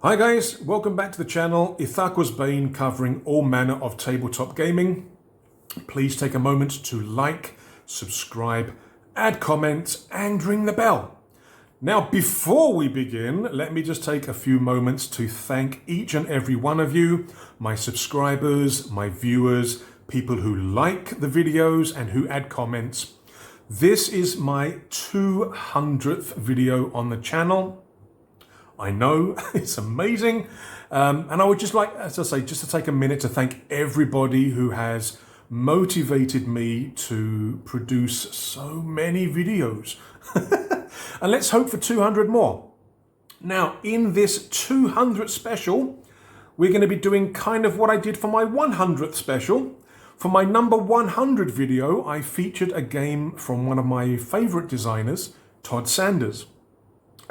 Hi guys, welcome back to the channel. Ithaqua's Bane, covering all manner of tabletop gaming. Please take a moment to like, subscribe, add comments and ring the bell. Now before we begin, let me just take a few moments to thank each and every one of you, my subscribers, my viewers, people who like the videos and who add comments. This is my 200th video on the channel. I know, it's amazing. And I would just like, as I say, just to take a minute to thank everybody who has motivated me to produce so many videos. And let's hope for 200 more. Now, in this 200th special, we're going to be doing kind of what I did for my 100th special. For my number 100 video, I featured a game from one of my favorite designers, Todd Sanders.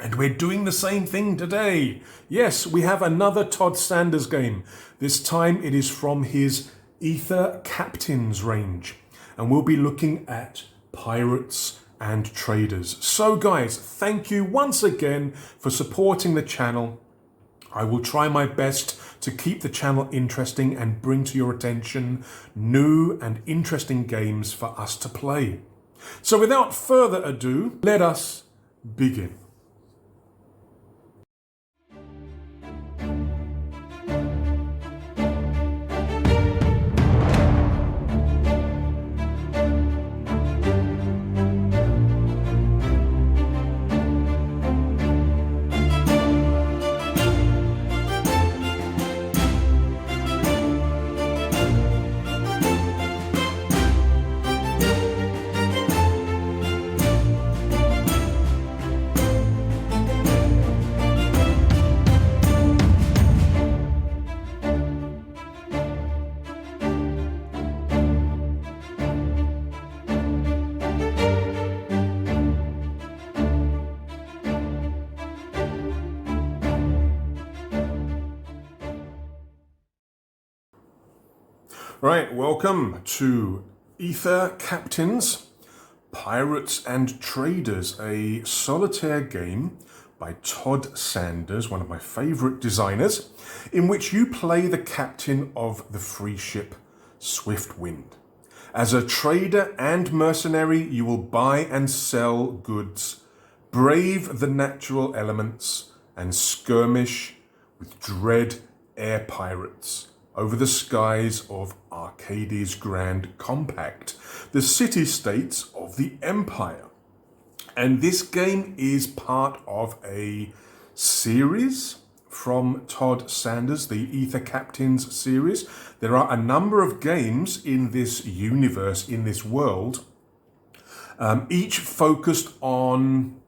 And we're doing the same thing today. Yes, we have another Todd Sanders game. This time it is from his Aether Captains range. And we'll be looking at pirates and traders. So guys, thank you once again for supporting the channel. I will try my best to keep the channel interesting and bring to your attention new and interesting games for us to play. So without further ado, let us begin. Right, welcome to Aether Captains, Pirates and Traders, a solitaire game by Todd Sanders, one of my favorite designers, in which you play the captain of the free ship Swiftwind. As a trader and mercenary, you will buy and sell goods, brave the natural elements, and skirmish with dread air pirates over the skies of Arkady's Grand Compact, the city-states of the Empire. And this game is part of a series from Todd Sanders, the Aether Captains series. There are a number of games in this universe, in this world, each focused on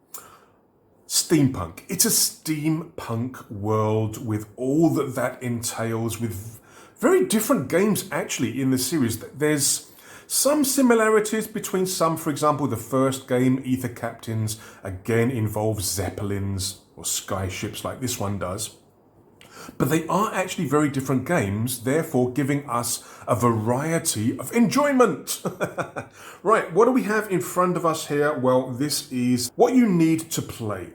steampunk. It's a steampunk world with all that that entails, with very different games actually in the series. There's some similarities between some. For example, the first game, Aether Captains, again involves zeppelins or sky-ships like this one does. But they are actually very different games, therefore giving us a variety of enjoyment. Right, what do we have in front of us here? Well, this is what you need to play.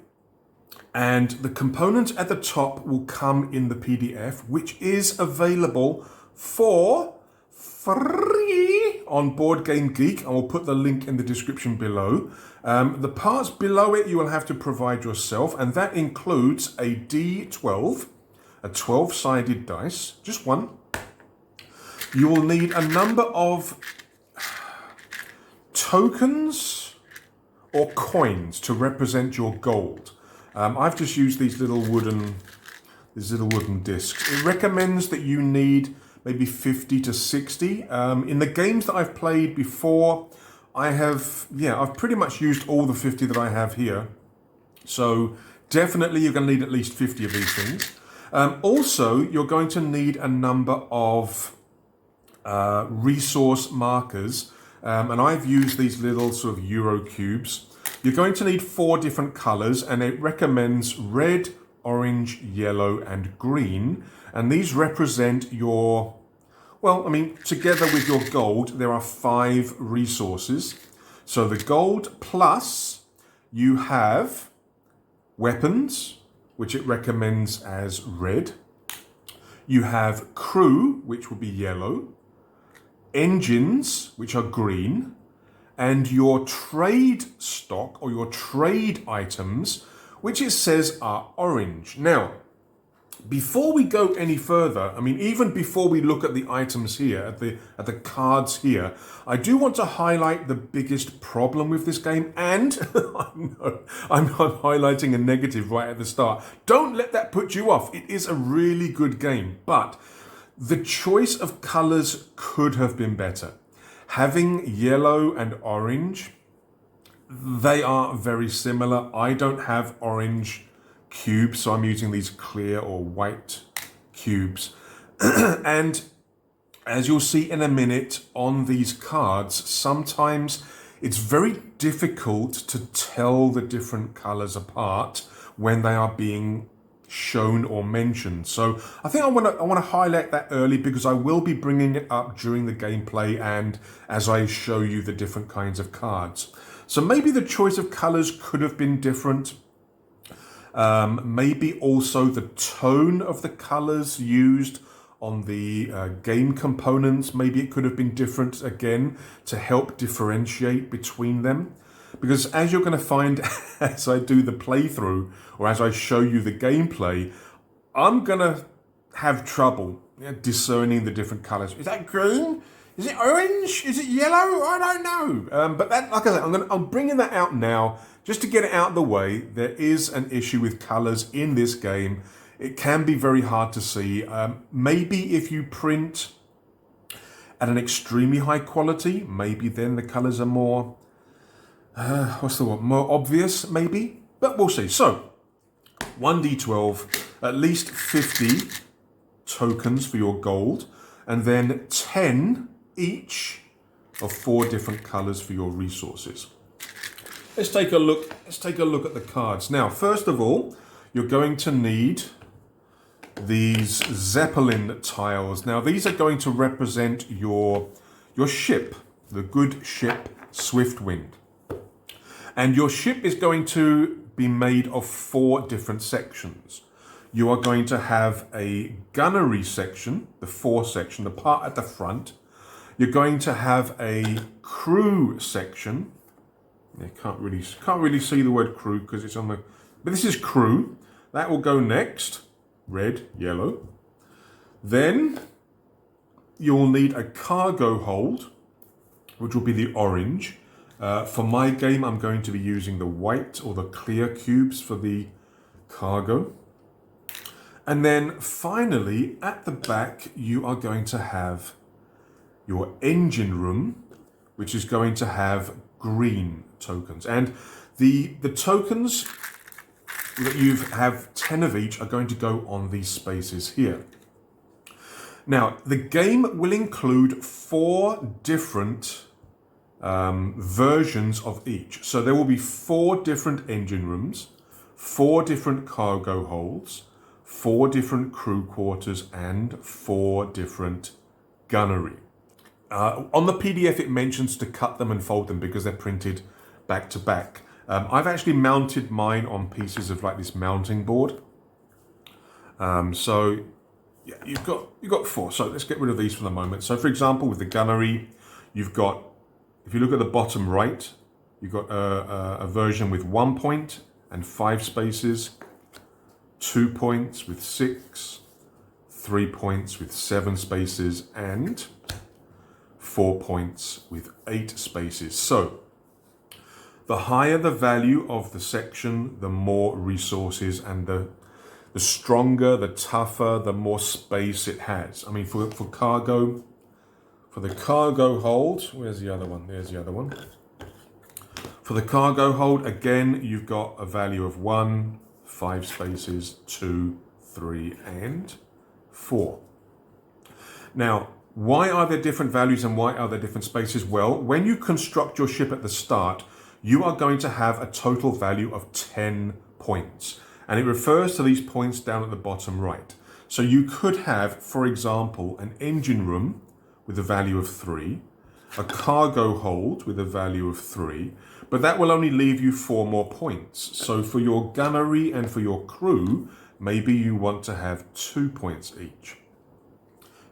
And the components at the top will come in the PDF, which is available for free on BoardGame Geek. I will put the link in the description below. The parts below it you will have to provide yourself, and that includes a D12, a 12-sided dice, just one. You will need a number of tokens or coins to represent your gold. I've just used these little wooden discs. It recommends that you need maybe 50 to 60. In the games that I've played before, I've pretty much used all the 50 that I have here. So definitely you're going to need at least 50 of these things. Also, you're going to need a number of resource markers. And I've used these little sort of Euro cubes. You're going to need 4 different colors, and it recommends red, orange, yellow, and green. And these represent your, well, I mean, together with your gold, there are 5 resources. So the gold plus you have weapons, which it recommends as red. You have crew, which will be yellow. Engines, which are green. And your trade stock or your trade items, which it says are orange. Now, before we go any further, I mean, even before we look at the items here, at the cards here, I do want to highlight the biggest problem with this game. And I know I'm highlighting a negative right at the start. Don't let that put you off. It is a really good game, but the choice of colors could have been better. Having yellow and orange, they are very similar. I don't have orange cubes, so I'm using these clear or white cubes. And as you'll see in a minute on these cards, sometimes it's very difficult to tell the different colors apart when they are being shown or mentioned. So I think I want to highlight that early, because I will be bringing it up during the gameplay and as I show you the different kinds of cards. So maybe the choice of colors could have been different. Maybe also the tone of the colors used on the game components, maybe it could have been different again to help differentiate between them. Because as you're going to find as I do the playthrough, or as I show you the gameplay, I'm going to have trouble discerning the different colors. Is that green? Is it orange? Is it yellow? I don't know. But that, like I said, I'm bringing that out now just to get it out of the way. There is an issue with colors in this game. It can be very hard to see. Maybe if you print at an extremely high quality, maybe then the colors are more, what's the word? More obvious, maybe. But we'll see. So, 1d12, at least 50 tokens for your gold, and then 10 each of 4 different colors for your resources. Let's take a look at the cards. Now, first of all, you're going to need these Zeppelin tiles. Now, these are going to represent your ship, the good ship Swiftwind. And your ship is going to be made of 4 different sections. You are going to have a gunnery section, the fore section, the part at the front. You're going to have a crew section. You can't really see the word crew because it's on the, but this is crew. That will go next, red, yellow. Then you'll need a cargo hold, which will be the orange. For my game, I'm going to be using the white or the clear cubes for the cargo. And then finally, at the back, you are going to have your engine room, which is going to have green tokens. And the tokens that you have 10 of each are going to go on these spaces here. Now, the game will include 4 different versions of each. So there will be 4 different engine rooms, 4 different cargo holds, 4 different crew quarters, and 4 different gunnery. On the PDF, it mentions to cut them and fold them because they're printed back to back. I've actually mounted mine on pieces of like this mounting board. So yeah, you've got 4. So let's get rid of these for the moment. So for example, with the gunnery, you've got, if you look at the bottom right, you've got a version with 1 point and 5 spaces, 2 points with 6, 3 points with 7 spaces, and 4 points with 8 spaces. So the higher the value of the section, the more resources, and the stronger, the tougher, the more space it has. I mean, for cargo, for the cargo hold, where's the other one? There's the other one. For the cargo hold, again, you've got a value of 1, 5 spaces, 2, 3, and 4. Now, why are there different values and why are there different spaces? Well, when you construct your ship at the start, you are going to have a total value of 10 points. And it refers to these points down at the bottom right. So you could have, for example, an engine room with a value of 3, a cargo hold with a value of 3, but that will only leave you 4 more points. So for your gunnery and for your crew, maybe you want to have 2 points each.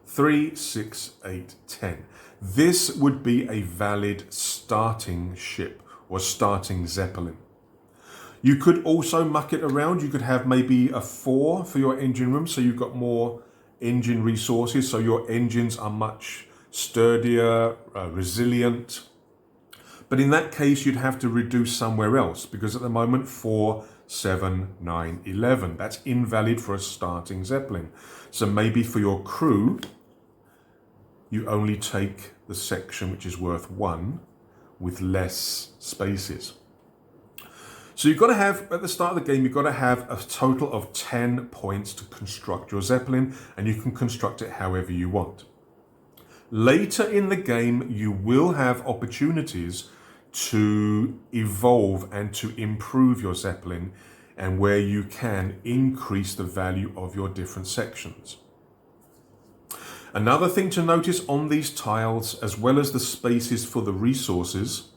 3, 6, 8, 10. This would be a valid starting ship or starting Zeppelin. You could also muck it around. You could have maybe a 4 for your engine room, so you've got more engine resources, so your engines are much sturdier, resilient. But in that case, you'd have to reduce somewhere else, because at the moment 4, 7, 9, 11. That's invalid for a starting Zeppelin. So maybe for your crew, you only take the section which is worth 1 with less spaces. So you've got to have, at the start of the game, you've got to have a total of 10 points to construct your Zeppelin, and you can construct it however you want. Later in the game, you will have opportunities to evolve and to improve your Zeppelin, and where you can increase the value of your different sections. Another thing to notice on these tiles, as well as the spaces for the resources,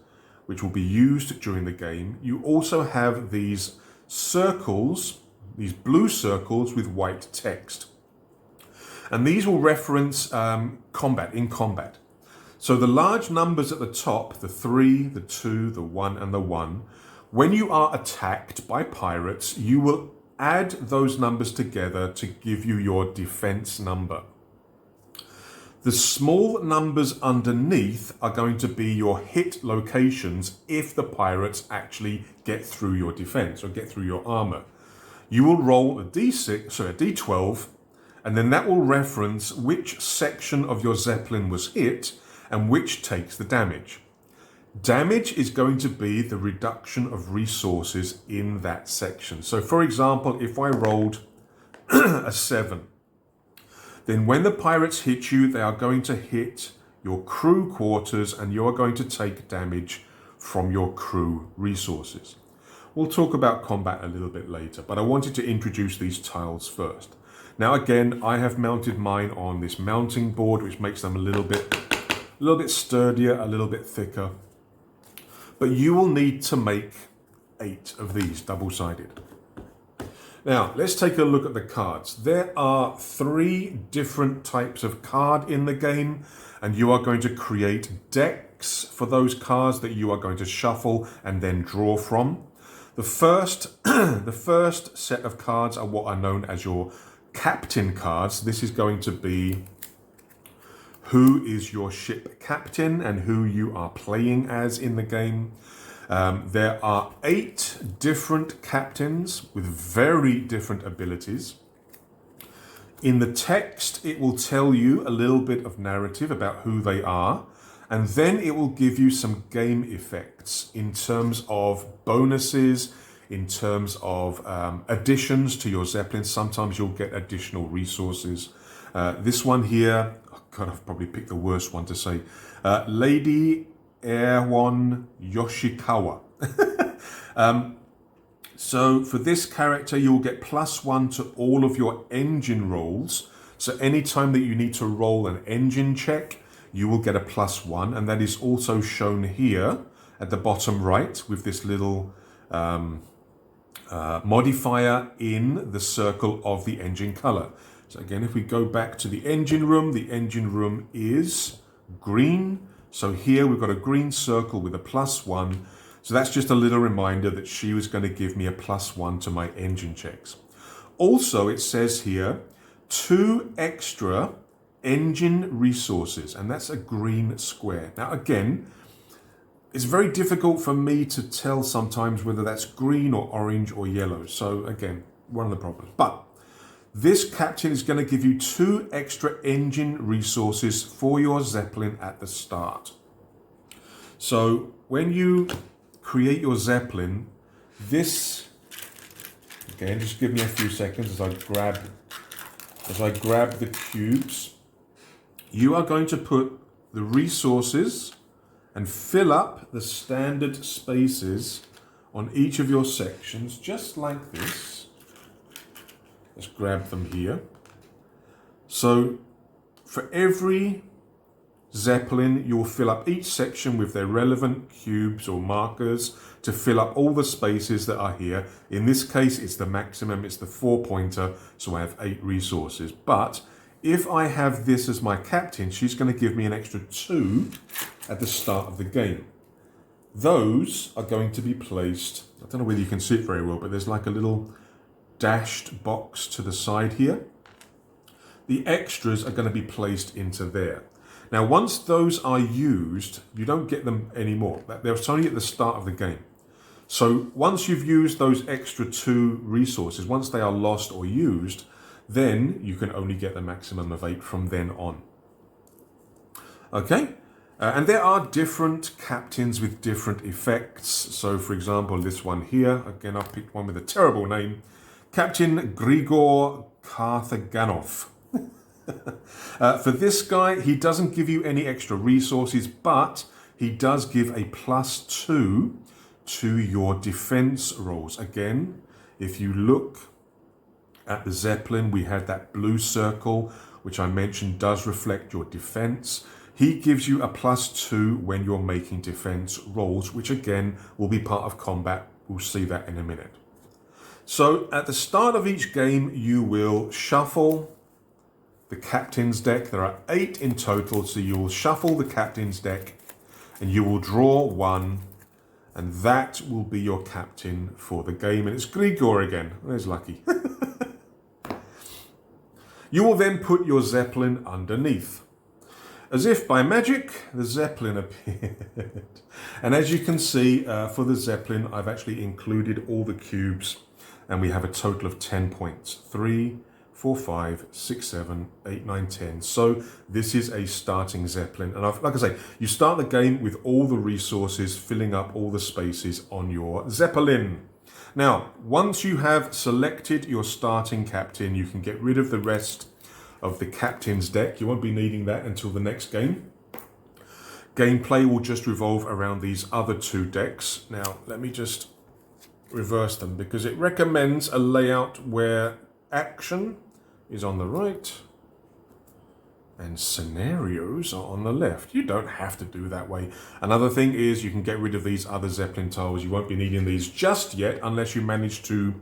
which will be used during the game, you also have these circles, these blue circles with white text. And these will reference combat, in combat. So the large numbers at the top, the 3, the 2, the 1, and the 1, when you are attacked by pirates, you will add those numbers together to give you your defense number. The small numbers underneath are going to be your hit locations if the pirates actually get through your defense or get through your armor. You will roll a D12, and then that will reference which section of your Zeppelin was hit and which takes the damage. Damage is going to be the reduction of resources in that section. So for example, if I rolled a 7, then when the pirates hit you, they are going to hit your crew quarters, and you are going to take damage from your crew resources. We'll talk about combat a little bit later, but I wanted to introduce these tiles first. Now again, I have mounted mine on this mounting board, which makes them a little bit sturdier, a little bit thicker. But you will need to make 8 of these double-sided. Now, let's take a look at the cards. There are 3 different types of card in the game, and you are going to create decks for those cards that you are going to shuffle and then draw from. The first set of cards are what are known as your captain cards. This is going to be who is your ship captain and who you are playing as in the game. There are 8 different captains with very different abilities. In the text, it will tell you a little bit of narrative about who they are, and then it will give you some game effects in terms of bonuses, in terms of additions to your Zeppelin. Sometimes you'll get additional resources. This one here, oh God, I've probably picked the worst one to say. Lady Erwon Yoshikawa. So for this character, you'll get +1 to all of your engine rolls. So anytime that you need to roll an engine check, you will get a +1. And that is also shown here at the bottom right with this little modifier in the circle of the engine color. So again, if we go back to the engine room is green. So here we've got a green circle with a +1. So that's just a little reminder that she was going to give me a +1 to my engine checks. Also, it says here 2 extra engine resources, and that's a green square. Now again, it's very difficult for me to tell sometimes whether that's green or orange or yellow. So again, one of the problems. But this captain is going to give you 2 extra engine resources for your Zeppelin at the start. So when you create your Zeppelin, this, again, just give me a few seconds as I grab the cubes. You are going to put the resources and fill up the standard spaces on each of your sections, just like this. Let's grab them here. So for every Zeppelin, you'll fill up each section with their relevant cubes or markers to fill up all the spaces that are here. In this case, it's the maximum, it's the 4-pointer, so I have 8 resources. But if I have this as my captain, she's going to give me an extra 2 at the start of the game. Those are going to be placed, I don't know whether you can see it very well, but there's like a little dashed box to the side here. The extras are going to be placed into there. Now, once those are used, you don't get them anymore. They're only at the start of the game. So once you've used those extra 2 resources, once they are lost or used, then you can only get the maximum of 8 from then on. Okay? And there are different captains with different effects. So, for example, this one here, again, I've picked one with a terrible name, Captain Grigor Karthaganov. For this guy, he doesn't give you any extra resources, but he does give a +2 to your defense rolls. Again, if you look at the Zeppelin, we had that blue circle, which I mentioned does reflect your defense. He gives you a +2 when you're making defense rolls, which again will be part of combat. We'll see that in a minute. So at the start of each game, you will shuffle the captain's deck. There are 8 in total, so you will shuffle the captain's deck and you will draw 1, and that will be your captain for the game. And it's Grigor again. There's lucky. You will then put your Zeppelin underneath. As if by magic, the Zeppelin appeared. And as you can see, for the Zeppelin, I've actually included all the cubes, and we have a total of 10 points. 3, 4, 5, 6, 7, 8, 9, 10. So this is a starting Zeppelin. And like I say, you start the game with all the resources, filling up all the spaces on your Zeppelin. Now, once you have selected your starting captain, you can get rid of the rest of the captain's deck. You won't be needing that until the next game. Gameplay will just revolve around these other 2 decks. Now, let me just reverse them because it recommends a layout where action is on the right and scenarios are on the left. You don't have to do that way. Another thing is you can get rid of these other Zeppelin tiles. You won't be needing these just yet unless you manage to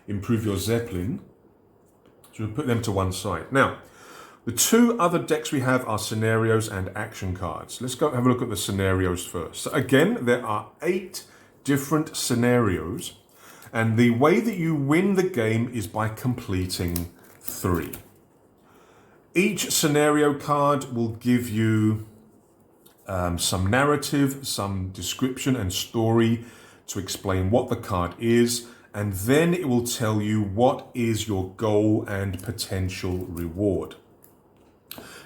improve your Zeppelin. So we'll put them to one side. Now, the 2 other decks we have are scenarios and action cards. Let's go have a look at the scenarios first. So again, there are 8 different scenarios, and the way that you win the game is by completing 3. Each scenario card will give you some narrative, some description and story to explain what the card is, and then it will tell you what is your goal and potential reward.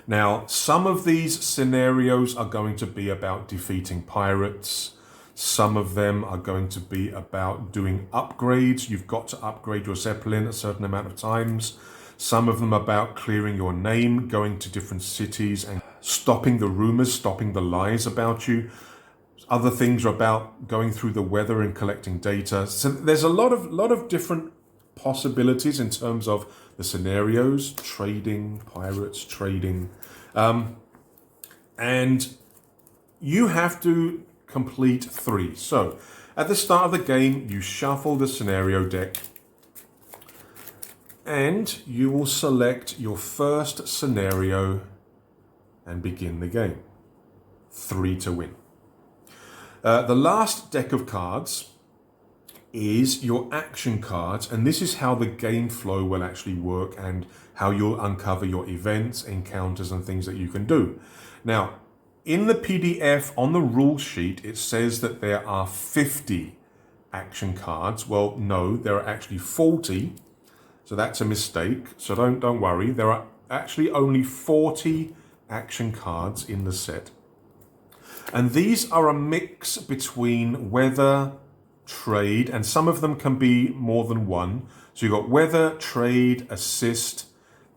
Now, some of these scenarios are going to be about defeating pirates. Some of them are going to be about doing upgrades. You've got to upgrade your Zeppelin a certain amount of times. Some of them are about clearing your name, going to different cities and stopping the rumors, stopping the lies about you. Other things are about going through the weather and collecting data. So there's a lot of different possibilities in terms of the scenarios, trading, pirates, trading. And you have to complete 3. So at the start of the game, you shuffle the scenario deck and you will select your first scenario and begin the game. 3 to win. The last deck of cards is your action cards, and this is how the game flow will actually work and how you'll uncover your events, encounters, and things that you can do. Now, in the PDF on the rule sheet, it says that there are 50 action cards. Well, no, there are actually 40. So that's a mistake. So don't worry. There are actually only 40 action cards in the set. And these are a mix between weather, trade, and some of them can be more than one. So you've got weather, trade, assist,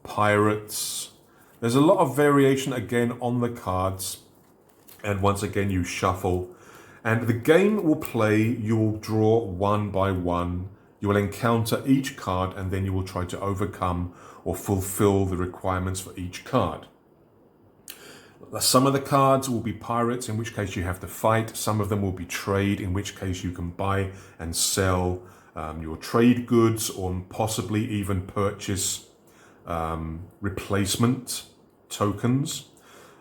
pirates. There's a lot of variation again on the cards. And once again, you shuffle. And the game will play, you'll draw one by one. You will encounter each card and then you will try to overcome or fulfill the requirements for each card. Some of the cards will be pirates, in which case you have to fight. Some of them will be trade, in which case you can buy and sell your trade goods, or possibly even purchase replacement tokens.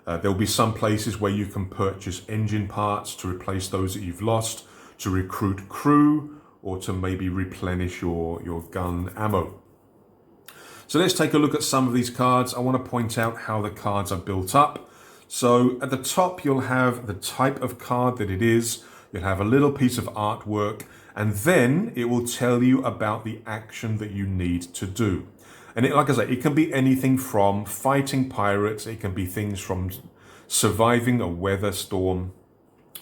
There'll be some places where you can purchase engine parts to replace those that you've lost, to recruit crew, or to maybe replenish your gun ammo. So let's take a look at some of these cards. I want to point out how the cards are built up. So at the top, you'll have the type of card that it is. You'll have a little piece of artwork, and then it will tell you about the action that you need to do. And like I say, it can be anything from fighting pirates. It can be things from surviving a weather storm.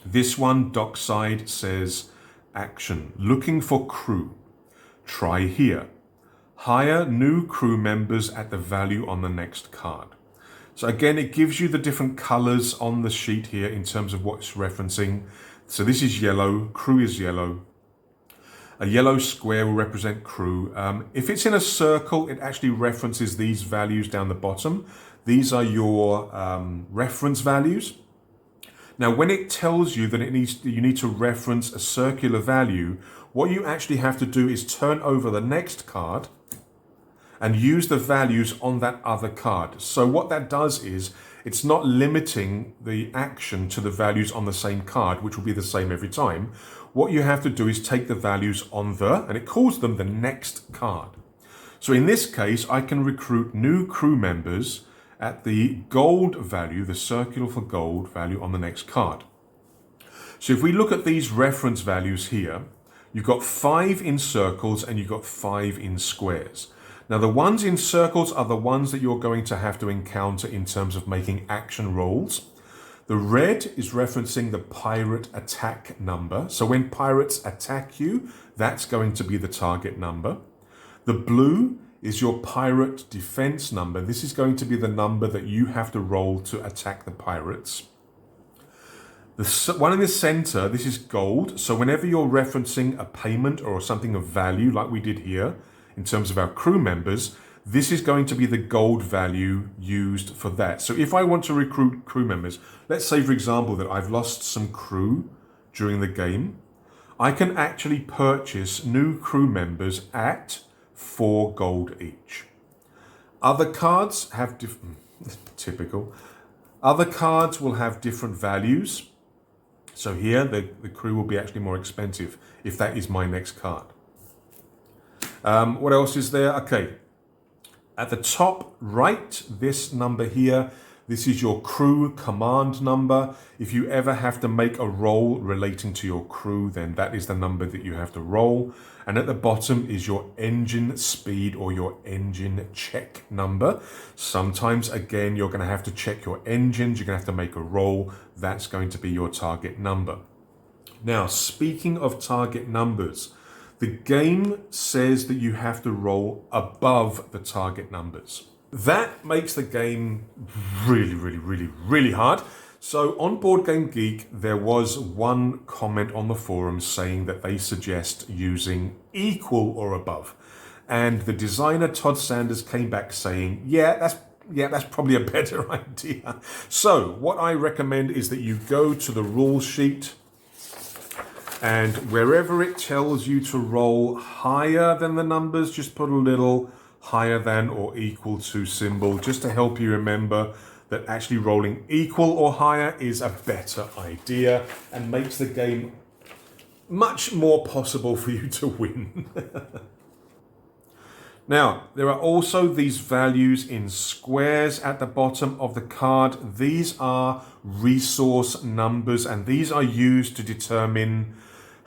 This one, dockside, says action. Looking for crew. Try here. Hire new crew members at the value on the next card. So again, it gives you the different colors on the sheet here in terms of what it's referencing. So this is yellow, crew is yellow. A yellow square will represent crew. If it's in a circle, it actually references these values down the bottom. These are your reference values. Now, when it tells you that you need to reference a circular value, what you actually have to do is turn over the next card and use the values on that other card. So what that does is, it's not limiting the action to the values on the same card, which will be the same every time. What you have to do is take the values on and it calls them the next card. So in this case, I can recruit new crew members at the gold value, the circular for gold value on the next card. So if we look at these reference values here, you've got 5 in circles and you've got 5 in squares. Now, the ones in circles are the ones that you're going to have to encounter in terms of making action rolls. The red is referencing the pirate attack number. So when pirates attack you, that's going to be the target number. The blue is your pirate defense number. This is going to be the number that you have to roll to attack the pirates. The one in the center, this is gold. So whenever you're referencing a payment or something of value, like we did here, in terms of our crew members, this is going to be the gold value used for that. So if I want to recruit crew members, let's say, for example, that I've lost some crew during the game, I can actually purchase new crew members at 4 gold each. Other cards have typical. Other cards will have different values. So here, the crew will be actually more expensive if that is my next card. What else is there? Okay. At the top right, this number here, this is your crew command number. If you ever have to make a roll relating to your crew, then that is the number that you have to roll. And at the bottom is your engine speed or your engine check number. Sometimes, again, you're going to have to check your engines. You're going to have to make a roll. That's going to be your target number. Now, speaking of target numbers, the game says that you have to roll above the target numbers. That makes the game really hard. So on Board Game Geek, there was one comment on the forums saying that they suggest using equal or above. And the designer, Todd Sanders, came back saying, that's probably a better idea. So what I recommend is that you go to the rule sheet, and wherever it tells you to roll higher than the numbers, just put a little higher than or equal to symbol, just to help you remember that actually rolling equal or higher is a better idea and makes the game much more possible for you to win. Now, there are also these values in squares at the bottom of the card. These are resource numbers, and these are used to determine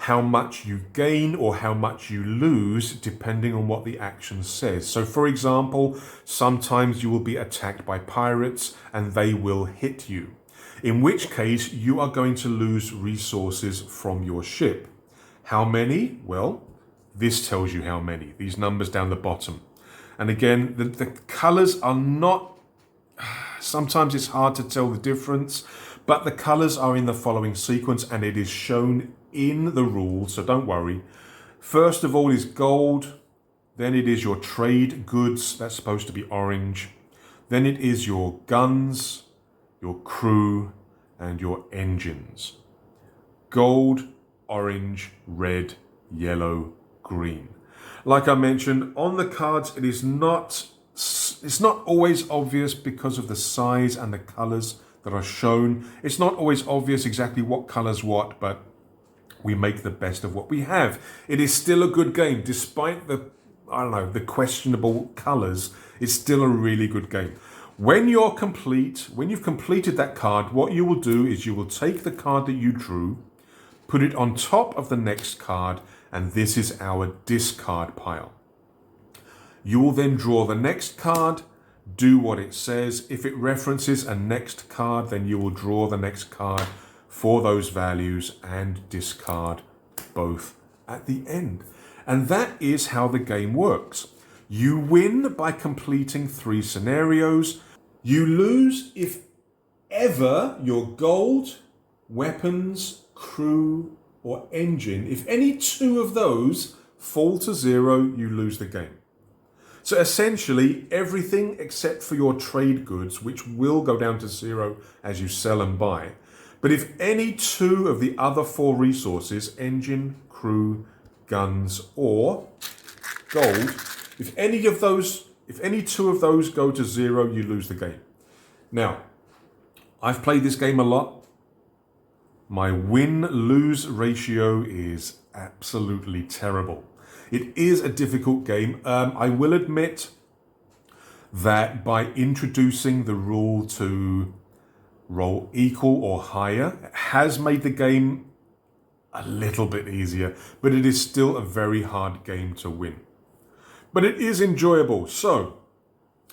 how much you gain or how much you lose depending on what the action says. So for example, sometimes you will be attacked by pirates and they will hit you, in which case you are going to lose resources from your ship. How many? Well, this tells you how many, these numbers down the bottom. And again, the colors are not, sometimes it's hard to tell the difference, but the colors are in the following sequence and it is shown in the rules, so don't worry. First of all is gold, then it is your trade goods, that's supposed to be orange, then it is your guns, your crew, and your engines. Gold, orange, red, yellow, green. Like I mentioned, on the cards, it's not always obvious because of the size and the colors that are shown. It's not always obvious exactly what color's what, but we make the best of what we have. It is still a good game, despite the questionable colors. It's still a really good game. When you've completed that card, what you will do is you will take the card that you drew, put it on top of the next card, and this is our discard pile. You will then draw the next card, do what it says. If it references a next card, then you will draw the next card for those values and discard both at the end. And that is how the game works. You win by completing 3 scenarios. You lose if ever your gold, weapons, crew, or engine, if any 2 of those fall to 0, you lose the game. So essentially, everything except for your trade goods, which will go down to 0 as you sell and buy. But if any 2 of the other 4 resources, engine, crew, guns, or gold, if any 2 of those go to 0, you lose the game. Now, I've played this game a lot. My win-lose ratio is absolutely terrible. It is a difficult game. I will admit that by introducing the rule to roll equal or higher, it has made the game a little bit easier, but it is still a very hard game to win. But it is enjoyable. So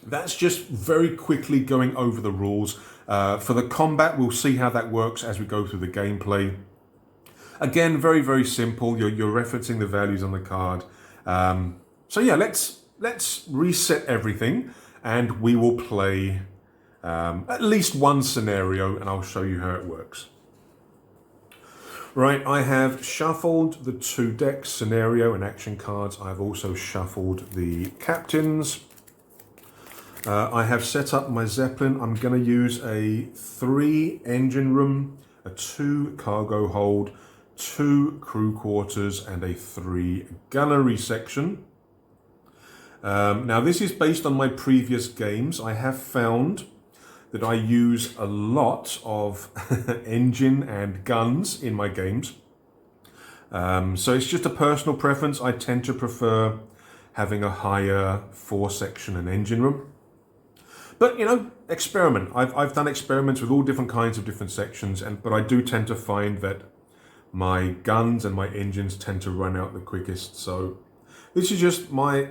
that's just very quickly going over the rules. For the combat, we'll see how that works as we go through the gameplay. Again, very, very simple. You're referencing the values on the card. So yeah, let's reset everything and we will play at least one scenario and I'll show you how it works. Right, I have shuffled the 2 decks, scenario and action cards. I've also shuffled the captains. I have set up my Zeppelin. I'm going to use a 3 engine room, a 2 cargo hold, 2 crew quarters, and a 3 gunnery section. Now this is based on my previous games. I have found that I use a lot of engine and guns in my games. So it's just a personal preference. I tend to prefer having a higher 4 section and engine room. But, you know, experiment. I've done experiments with all different kinds of different sections, but I do tend to find that my guns and my engines tend to run out the quickest. So this is just my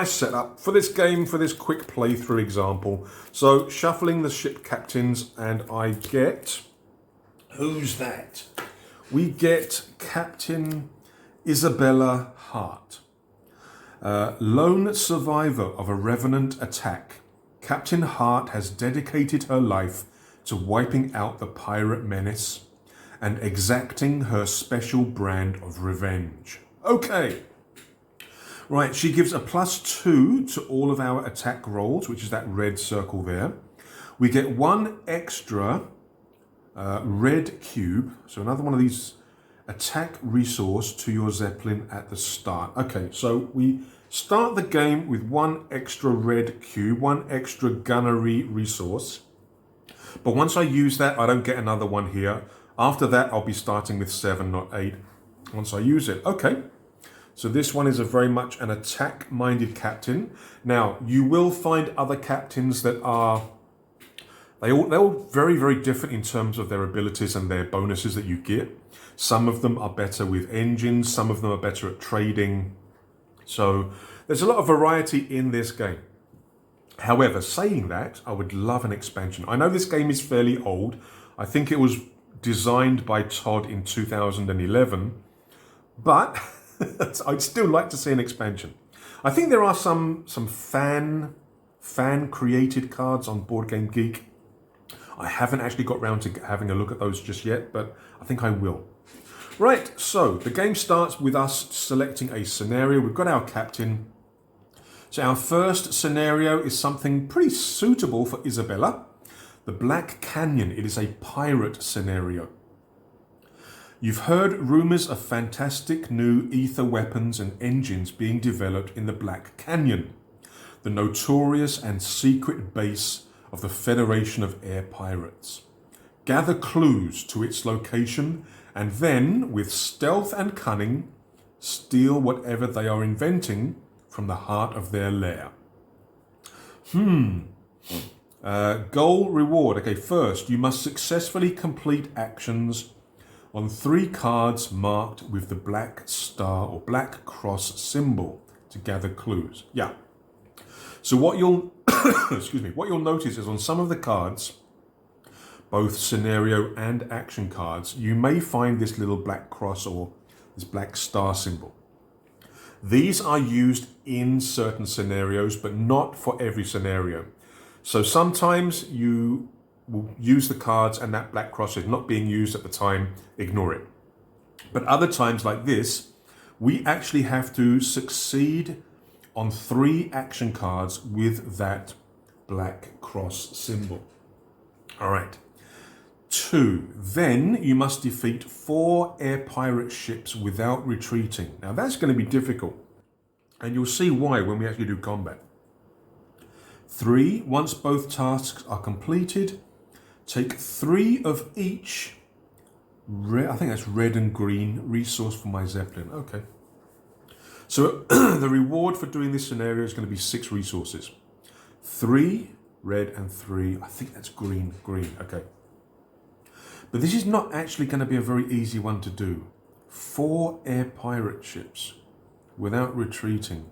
setup for this game, for this quick playthrough example. So shuffling the ship captains, and I get... Who's that? We get Captain Isabella Hart. Lone survivor of a revenant attack, Captain Hart has dedicated her life to wiping out the pirate menace and exacting her special brand of revenge. Okay. Right, she gives a +2 to all of our attack rolls, which is that red circle there. We get 1 extra red cube, so another one of these attack resource to your Zeppelin at the start. Okay, so we start the game with 1 extra red cube, 1 extra gunnery resource. But once I use that, I don't get another one here. After that, I'll be starting with 7, not 8, once I use it. Okay. So this one is a very much an attack-minded captain. Now, you will find other captains that are... They're all very, very different in terms of their abilities and their bonuses that you get. Some of them are better with engines. Some of them are better at trading. So there's a lot of variety in this game. However, saying that, I would love an expansion. I know this game is fairly old. I think it was designed by Todd in 2011. But... I'd still like to see an expansion. I think there are some fan created cards on Board Game Geek. I haven't actually got round to having a look at those just yet, but I think I will. Right, so the game starts with us selecting a scenario. We've got our captain. So our first scenario is something pretty suitable for Isabella. The Black Canyon, it is a pirate scenario. You've heard rumours of fantastic new ether weapons and engines being developed in the Black Canyon, the notorious and secret base of the Federation of Air Pirates. Gather clues to its location and then, with stealth and cunning, steal whatever they are inventing from the heart of their lair. Goal reward. Okay, first, you must successfully complete actions on 3 cards marked with the black star or black cross symbol to gather clues. Yeah. So what you'll excuse me, what you'll notice is on some of the cards, both scenario and action cards, you may find this little black cross or this black star symbol. These are used in certain scenarios, but not for every scenario. So sometimes you will use the cards and that black cross is not being used at the time, ignore it. But other times like this, we actually have to succeed on 3 action cards with that black cross symbol. All right. 2, then you must defeat 4 air pirate ships without retreating. Now that's going to be difficult, and you'll see why when we actually do combat. 3, once both tasks are completed, take 3 of each, I think that's red and green, resource for my Zeppelin. Okay. So the reward for doing this scenario is going to be 6 resources. 3 red and 3, I think that's green, okay. But this is not actually going to be a very easy one to do. 4 air pirate ships without retreating.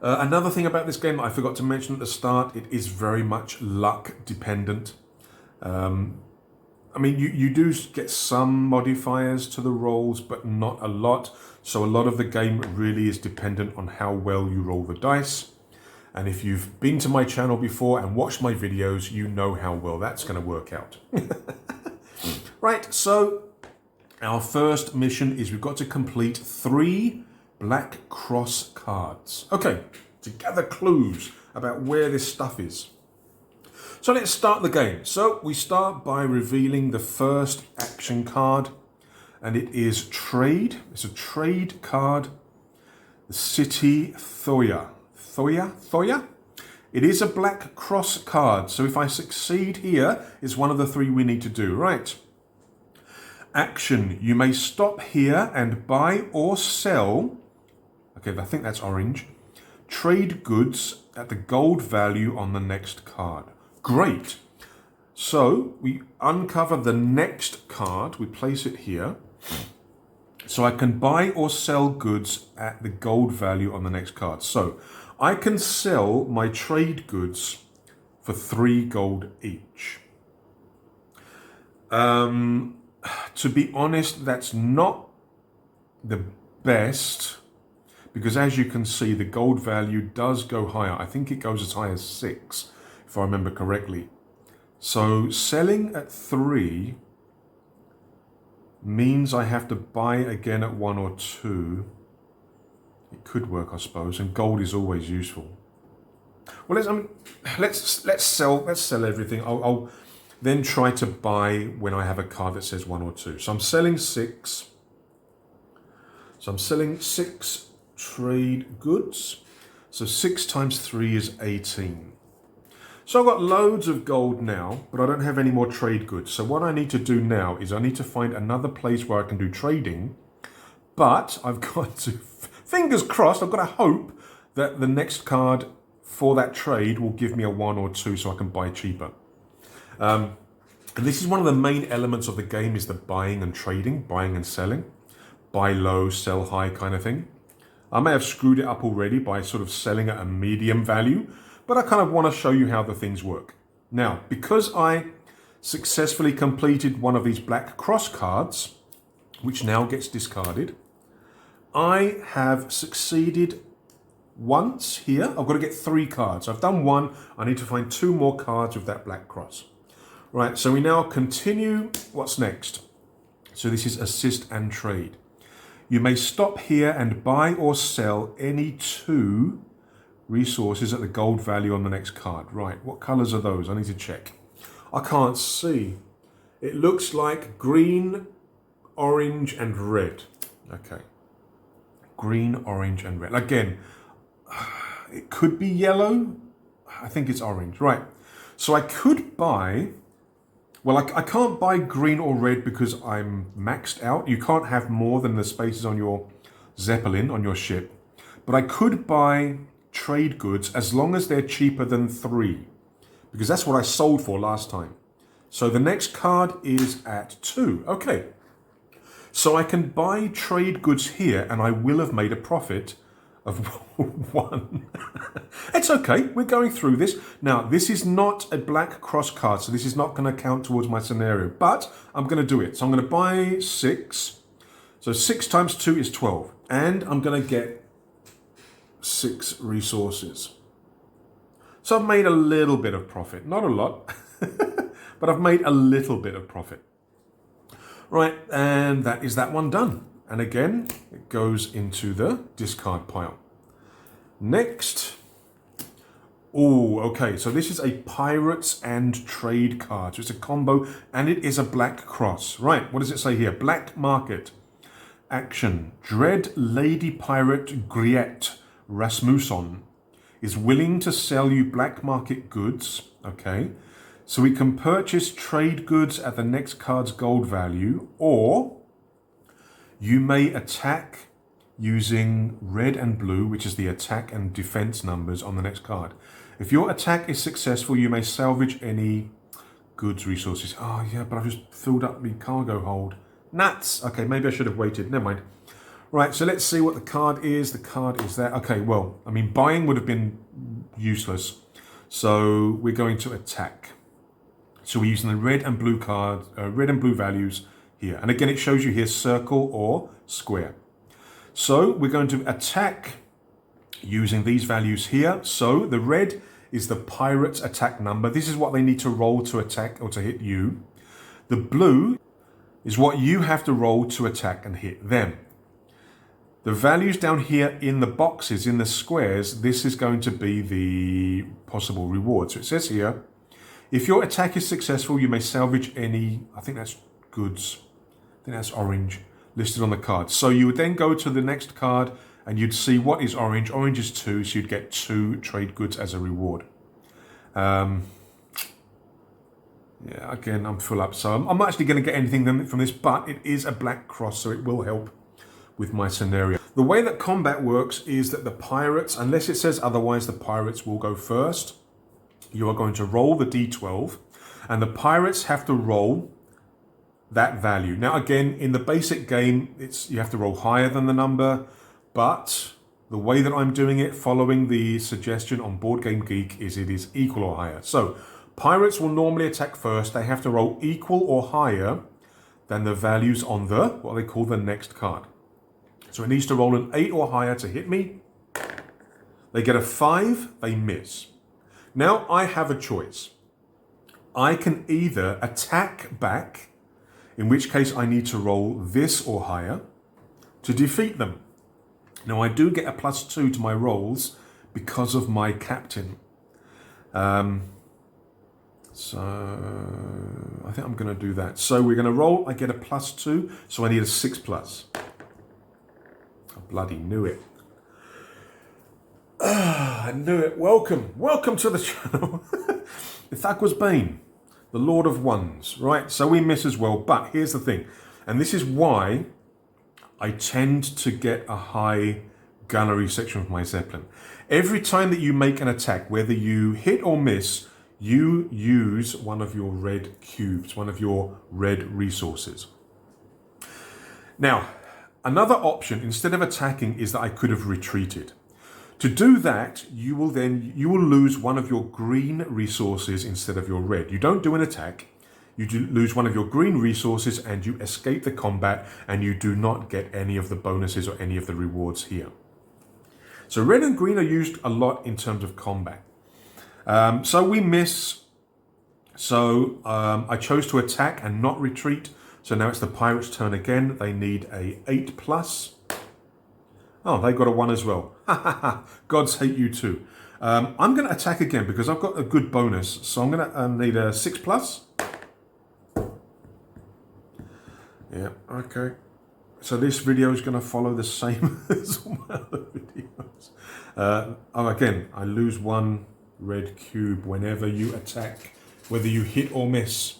Another thing about this game that I forgot to mention at the start, it is very much luck dependent. I mean, you do get some modifiers to the rolls, but not a lot. So a lot of the game really is dependent on how well you roll the dice. And if you've been to my channel before and watched my videos, you know how well that's going to work out. Right, so our first mission is we've got to complete 3 black cross cards. Okay, to gather clues about where this stuff is. So let's start the game. So we start by revealing the first action card, and it is trade. It's a trade card, the city Thoya. Thoya? It is a black cross card, so if I succeed here, it's one of the 3 we need to do. Right. Action. You may stop here and buy or sell, okay, I think that's orange, trade goods at the gold value on the next card. Great. So we uncover the next card, we place it here, so I can buy or sell goods at the gold value on the next card. So I can sell my trade goods for 3 gold each. To be honest, that's not the best, because as you can see, the gold value does go higher. I think it goes as high as 6, if I remember correctly. So selling at 3 means I have to buy again at 1 or 2. It could work, I suppose, and gold is always useful. Well, let's sell everything. I'll then try to buy when I have a card that says 1 or 2. So I'm selling 6. So I'm selling 6 trade goods. So 6 times 3 is 18. So I've got loads of gold now, but I don't have any more trade goods. So what I need to do now is I need to find another place where I can do trading, but I've got to, fingers crossed, I've got to hope that the next card for that trade will give me a 1 or 2 so I can buy cheaper. And this is one of the main elements of the game, is the buying and trading, buying and selling. Buy low, sell high kind of thing. I may have screwed it up already by sort of selling at a medium value, but I kind of want to show you how the things work. Now, because I successfully completed one of these black cross cards, which now gets discarded, I have succeeded once here. I've got to get 3 cards. I've done 1. I need to find 2 more cards with that black cross. Right, so we now continue. What's next? So this is assist and trade. You may stop here and buy or sell any 2 resources at the gold value on the next card. Right, what colours are those? I need to check. I can't see. It looks like green, orange and red. Okay. Green, orange and red. Again, it could be yellow. I think it's orange. Right. So I could buy... Well, I can't buy green or red because I'm maxed out. You can't have more than the spaces on your Zeppelin, on your ship. But I could buy trade goods as long as they're cheaper than 3. Because that's what I sold for last time. So the next card is at 2. Okay. So I can buy trade goods here and I will have made a profit of 1. It's okay, we're going through this. Now, this is not a black cross card, so this is not going to count towards my scenario, but I'm going to do it. So I'm going to buy 6. So 6 times 2 is 12. And I'm going to get 6 resources. So I've made a little bit of profit. Not a lot, but I've made a little bit of profit. Right, and that is that one done. And again, it goes into the discard pile. Next. Oh, okay. So this is a pirates and trade card. So it's a combo and it is a black cross. Right, what does it say here? Black market. Action. Dread Lady Pirate Griette Rasmussen is willing to sell you black market goods. Okay. So we can purchase trade goods at the next card's gold value, or you may attack using red and blue, which is the attack and defense numbers on the next card. If your attack is successful, you may salvage any goods resources. Oh yeah, but I've just filled up my cargo hold. Nuts! Okay, maybe I should have waited. Never mind. Right, so let's see what the card is. The card is there. Okay, well, I mean, buying would have been useless. So we're going to attack. So we're using the red and blue card, red and blue values here. And again, it shows you here circle or square. So we're going to attack using these values here. So the red is the pirate's attack number. This is what they need to roll to attack or to hit you. The blue is what you have to roll to attack and hit them. The values down here in the boxes, in the squares, this is going to be the possible reward. So it says here, if your attack is successful, you may salvage any, I think that's goods, I think that's orange, listed on the card. So you would then go to the next card and you'd see what is orange. Orange is 2, so you'd get 2 trade goods as a reward. Yeah, again, I'm full up. So I'm not actually going to get anything from this, but it is a black cross, so it will help with my scenario. The way that combat works is that the pirates, unless it says otherwise, the pirates will go first. You are going to roll the d12, and the pirates have to roll that value. Now, again, in the basic game, you have to roll higher than the number, but the way that I'm doing it, following the suggestion on Board Game Geek, is it is equal or higher. So, pirates will normally attack first. They have to roll equal or higher than the values on the, what they call the next card. So it needs to roll an 8 or higher to hit me. They get a 5, they miss. Now I have a choice. I can either attack back, in which case I need to roll this or higher to defeat them. Now I do get a +2 to my rolls because of my captain. So I think I'm going to do that. So we're going to roll. I get a +2, so I need a 6+. I bloody knew it. I knew it. Welcome to the channel. Ithaqwas Bane, the Lord of Ones, right? So we miss as well, but here's the thing, and this is why I tend to get a high gunnery section of my Zeppelin. Every time that you make an attack, whether you hit or miss, you use one of your red cubes, one of your red resources. Now, another option, instead of attacking, is that I could have retreated. To do that, you will lose one of your green resources instead of your red. You don't do an attack, you lose one of your green resources and you escape the combat, and you do not get any of the bonuses or any of the rewards here. So red and green are used a lot in terms of combat. So we miss. So I chose to attack and not retreat. So now it's the pirates' turn again. They need a 8+. Oh, they got a 1 as well. Ha ha ha. Gods hate you too. I'm going to attack again because I've got a good bonus. So I'm going to need a 6+. Yeah, okay. So this video is going to follow the same as all my other videos. Again, I lose 1 red cube whenever you attack, whether you hit or miss.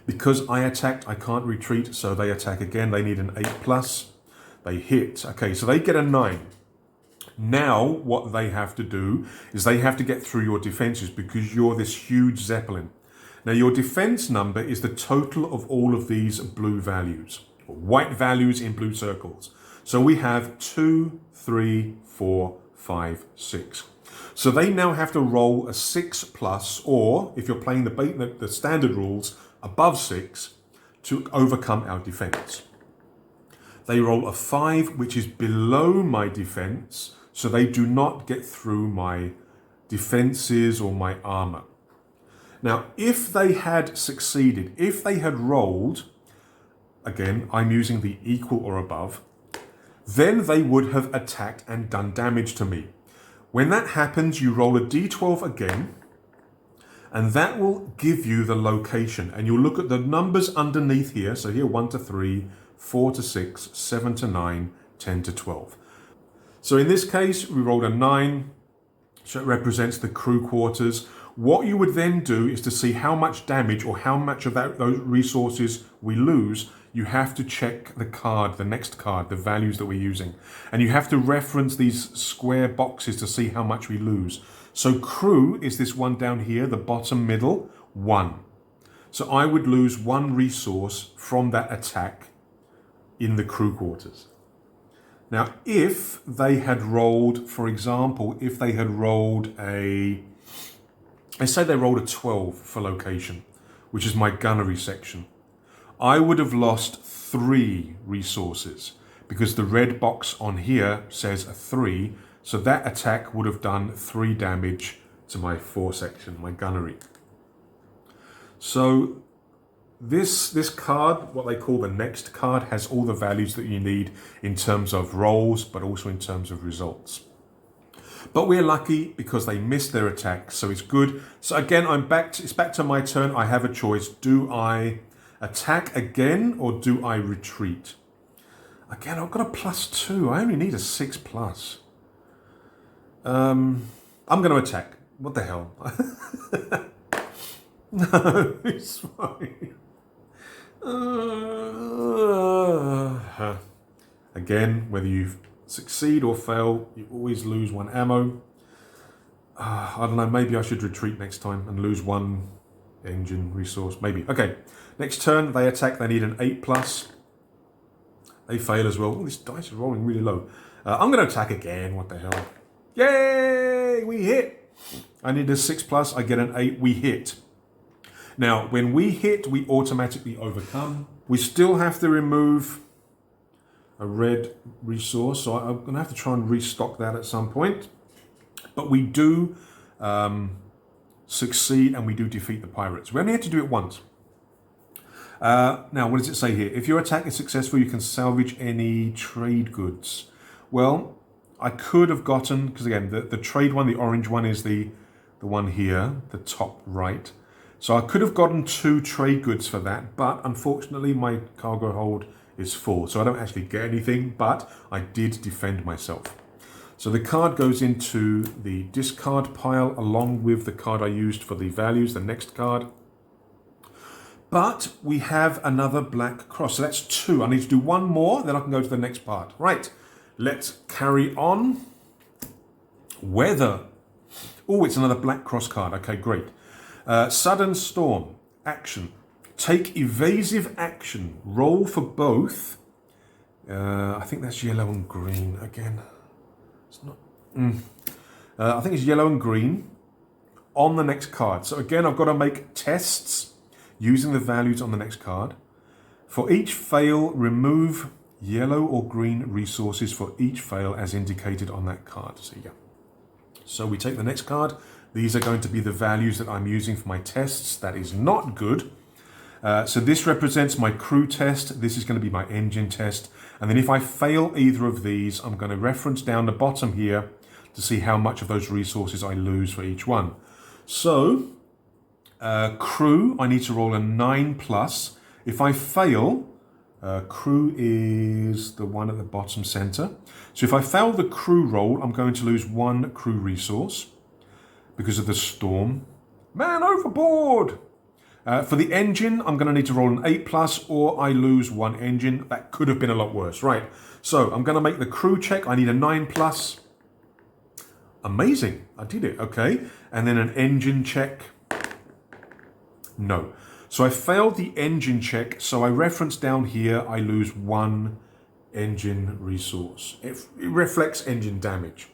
Because I attacked, I can't retreat, so they attack again. They need an 8+. They hit. Okay, so they get a 9. Now, what they have to do is they have to get through your defenses because you're this huge Zeppelin. Now, your defense number is the total of all of these blue values, or white values in blue circles. So we have 2, 3, 4, 5, 6. So they now have to roll a 6+, or if you're playing the standard rules, above 6 to overcome our defense. They roll a 5, which is below my defense, so they do not get through my defenses or my armor. Now, if they had succeeded, if they had rolled, again, I'm using the equal or above, then they would have attacked and done damage to me. When that happens, you roll a d12 again, and that will give you the location. And you'll look at the numbers underneath here. So here, 1 to 3, 4 to 6, 7 to 9, 10 to 12. So in this case, we rolled a 9. So it represents the crew quarters. What you would then do is to see how much damage or how much of those resources we lose. You have to check the card, the next card, the values that we're using. And you have to reference these square boxes to see how much we lose. So crew is this one down here, the bottom middle, 1. So I would lose 1 resource from that attack in the crew quarters. Now, if they had rolled, for example, if they had rolled let's say they rolled a 12 for location, which is my gunnery section, I would have lost 3 resources because the red box on here says a 3. So that attack would have done 3 damage to my 4 section, my gunnery. So this card, what they call the next card, has all the values that you need in terms of rolls, but also in terms of results. But we're lucky because they missed their attack, so it's good. So again, it's back to my turn. I have a choice. Do I attack again or do I retreat? Again, I've got a +2. I only need a 6+. I'm going to attack. What the hell? No, it's fine. Again, whether you succeed or fail, you always lose 1 ammo. I don't know, maybe I should retreat next time and lose 1 engine resource. Maybe. Okay, next turn, they attack. They need an 8+. They fail as well. Oh, this dice is rolling really low. I'm going to attack again. What the hell? Yay! We hit! I need a 6+. I get an 8. We hit. Now, when we hit, we automatically overcome. We still have to remove a red resource, so I'm going to have to try and restock that at some point. But we do succeed and we do defeat the pirates. We only had to do it once. Now, what does it say here? If your attack is successful, you can salvage any trade goods. Well, I could have gotten, because again, the trade one, the orange one, is the one here, the top right. So I could have gotten 2 trade goods for that, but unfortunately my cargo hold is full. So I don't actually get anything, but I did defend myself. So the card goes into the discard pile along with the card I used for the values, the next card. But we have another black cross, so that's 2. I need to do 1 more, then I can go to the next part. Right, let's carry on. Weather. Oh, it's another black cross card. Okay, great. Sudden storm. Action. Take evasive action. Roll for both. I think that's yellow and green again. It's not. I think it's yellow and green on the next card. So again, I've got to make tests using the values on the next card. For each fail, remove yellow or green resources for each fail as indicated on that card. So yeah. So we take the next card. These are going to be the values that I'm using for my tests. That is not good. So this represents my crew test. This is going to be my engine test. And then if I fail either of these, I'm going to reference down the bottom here to see how much of those resources I lose for each one. So crew, I need to roll a 9+. If I fail, crew is the one at the bottom center. So if I fail the crew roll, I'm going to lose 1 crew resource because of the storm. Man overboard! For the engine, I'm going to need to roll an 8+, or I lose 1 engine. That could have been a lot worse. Right, so I'm going to make the crew check. I need a 9+. Amazing, I did it, okay. And then an engine check. No. So I failed the engine check, so I reference down here, I lose 1 engine resource. It reflects engine damage.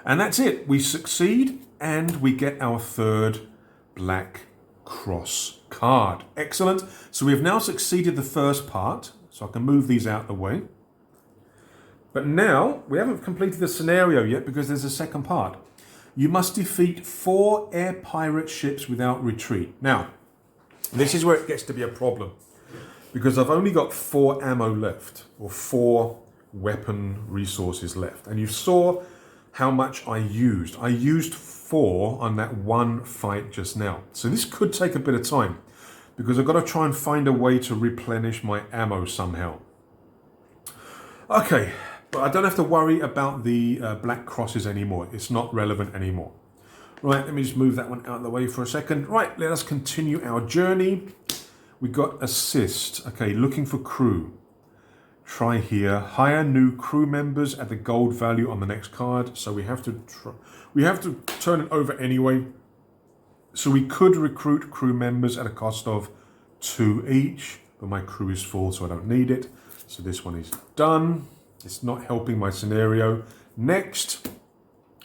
And that's it. We succeed, and we get our 3rd black cross card. Excellent. So we have now succeeded the first part, so I can move these out of the way. But now, we haven't completed the scenario yet because there's a second part. You must defeat 4 air pirate ships without retreat. Now, this is where it gets to be a problem, because I've only got 4 ammo left, or 4 weapon resources left. And you saw how much I used. I used 4 on that one fight just now. So this could take a bit of time, because I've got to try and find a way to replenish my ammo somehow. Okay, but I don't have to worry about the black crosses anymore. It's not relevant anymore. Right, let me just move that one out of the way for a second. Right, let us continue our journey. We got assist. Okay, looking for crew. Try here. Hire new crew members at the gold value on the next card. So we have to turn it over anyway. So we could recruit crew members at a cost of 2 each, but my crew is full, so I don't need it. So this one is done. It's not helping my scenario. Next.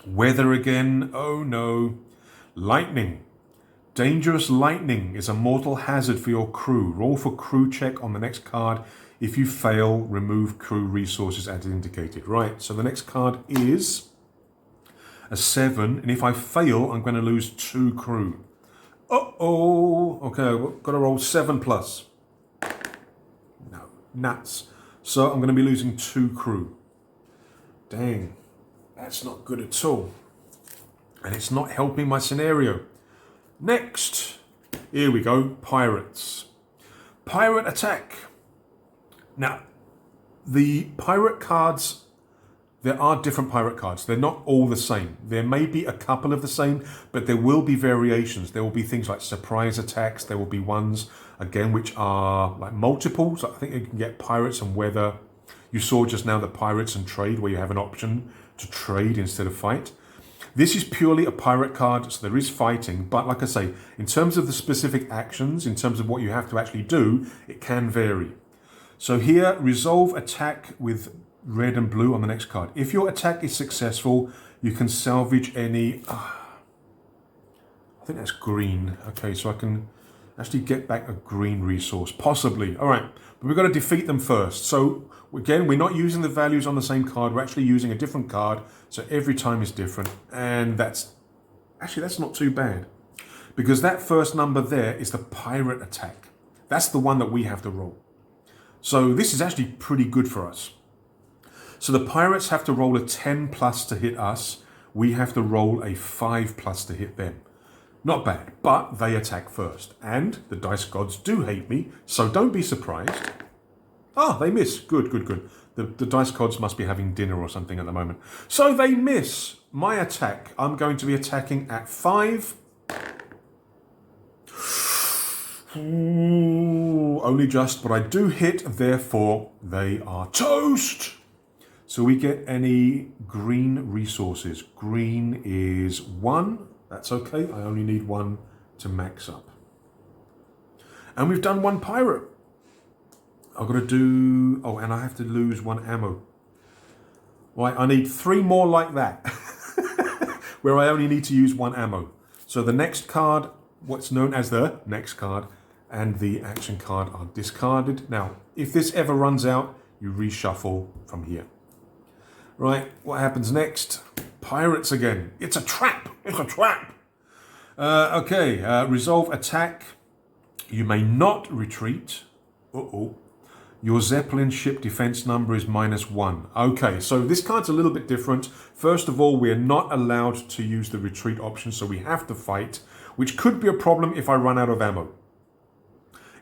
Weather again. Oh no. Lightning. Dangerous lightning is a mortal hazard for your crew. Roll for crew check on the next card. If you fail, remove crew resources as indicated. Right, so the next card is a 7. And if I fail, I'm going to lose 2 crew. Uh-oh. Okay, I've got to roll 7+. No, nuts. So I'm going to be losing 2 crew. Dang. That's not good at all. And it's not helping my scenario. Next. Here we go. Pirates. Pirate attack. Now, the pirate cards, there are different pirate cards. They're not all the same. There may be a couple of the same, but there will be variations. There will be things like surprise attacks. There will be ones, again, which are like multiples. I think you can get pirates and weather. You saw just now the pirates and trade, where you have an option to trade instead of fight. This is purely a pirate card, so there is fighting, but like I say, in terms of the specific actions, in terms of what you have to actually do, it can vary. So here, resolve attack with red and blue on the next card. If your attack is successful, you can salvage any... I think that's green. Okay, so I can actually get back a green resource, possibly. All right, but we've got to defeat them first. So again, we're not using the values on the same card. We're actually using a different card. So every time is different. And that's not too bad, because that first number there is the pirate attack. That's the one that we have to roll. So this is actually pretty good for us. So the pirates have to roll a 10+ to hit us. We have to roll a 5+ to hit them. Not bad, but they attack first. And the dice gods do hate me, so don't be surprised. Ah, they miss. Good, good, good. The dice gods must be having dinner or something at the moment. So they miss my attack. I'm going to be attacking at 5. Ooh, only just, but I do hit, therefore they are toast. So we get any green resources. Green is 1. That's okay. I only need 1 to max up. And we've done 1 pirate. I've got to do... Oh, and I have to lose 1 ammo. Right, I need 3 more like that. Where I only need to use 1 ammo. So the next card, what's known as the next card, and the action card are discarded. Now, if this ever runs out, you reshuffle from here. Right, what happens next? Pirates again. It's a trap. It's a trap. Okay, resolve attack. You may not retreat. Uh-oh. Your Zeppelin ship defense number is -1. Okay, so this card's a little bit different. First of all, we're not allowed to use the retreat option, so we have to fight, which could be a problem if I run out of ammo.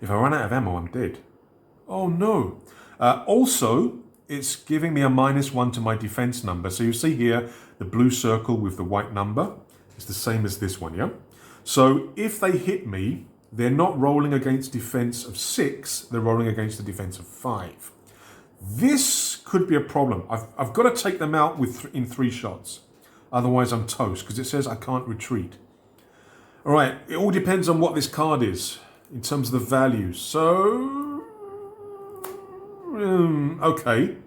If I run out of ammo, I'm dead. Oh no. Also, it's giving me a -1 to my defense number. So you see here, the blue circle with the white number is the same as this one, yeah? So if they hit me, they're not rolling against defense of 6, they're rolling against the defense of 5. This could be a problem. I've got to take them out in 3 shots. Otherwise I'm toast, because it says I can't retreat. All right, it all depends on what this card is in terms of the values. So, okay.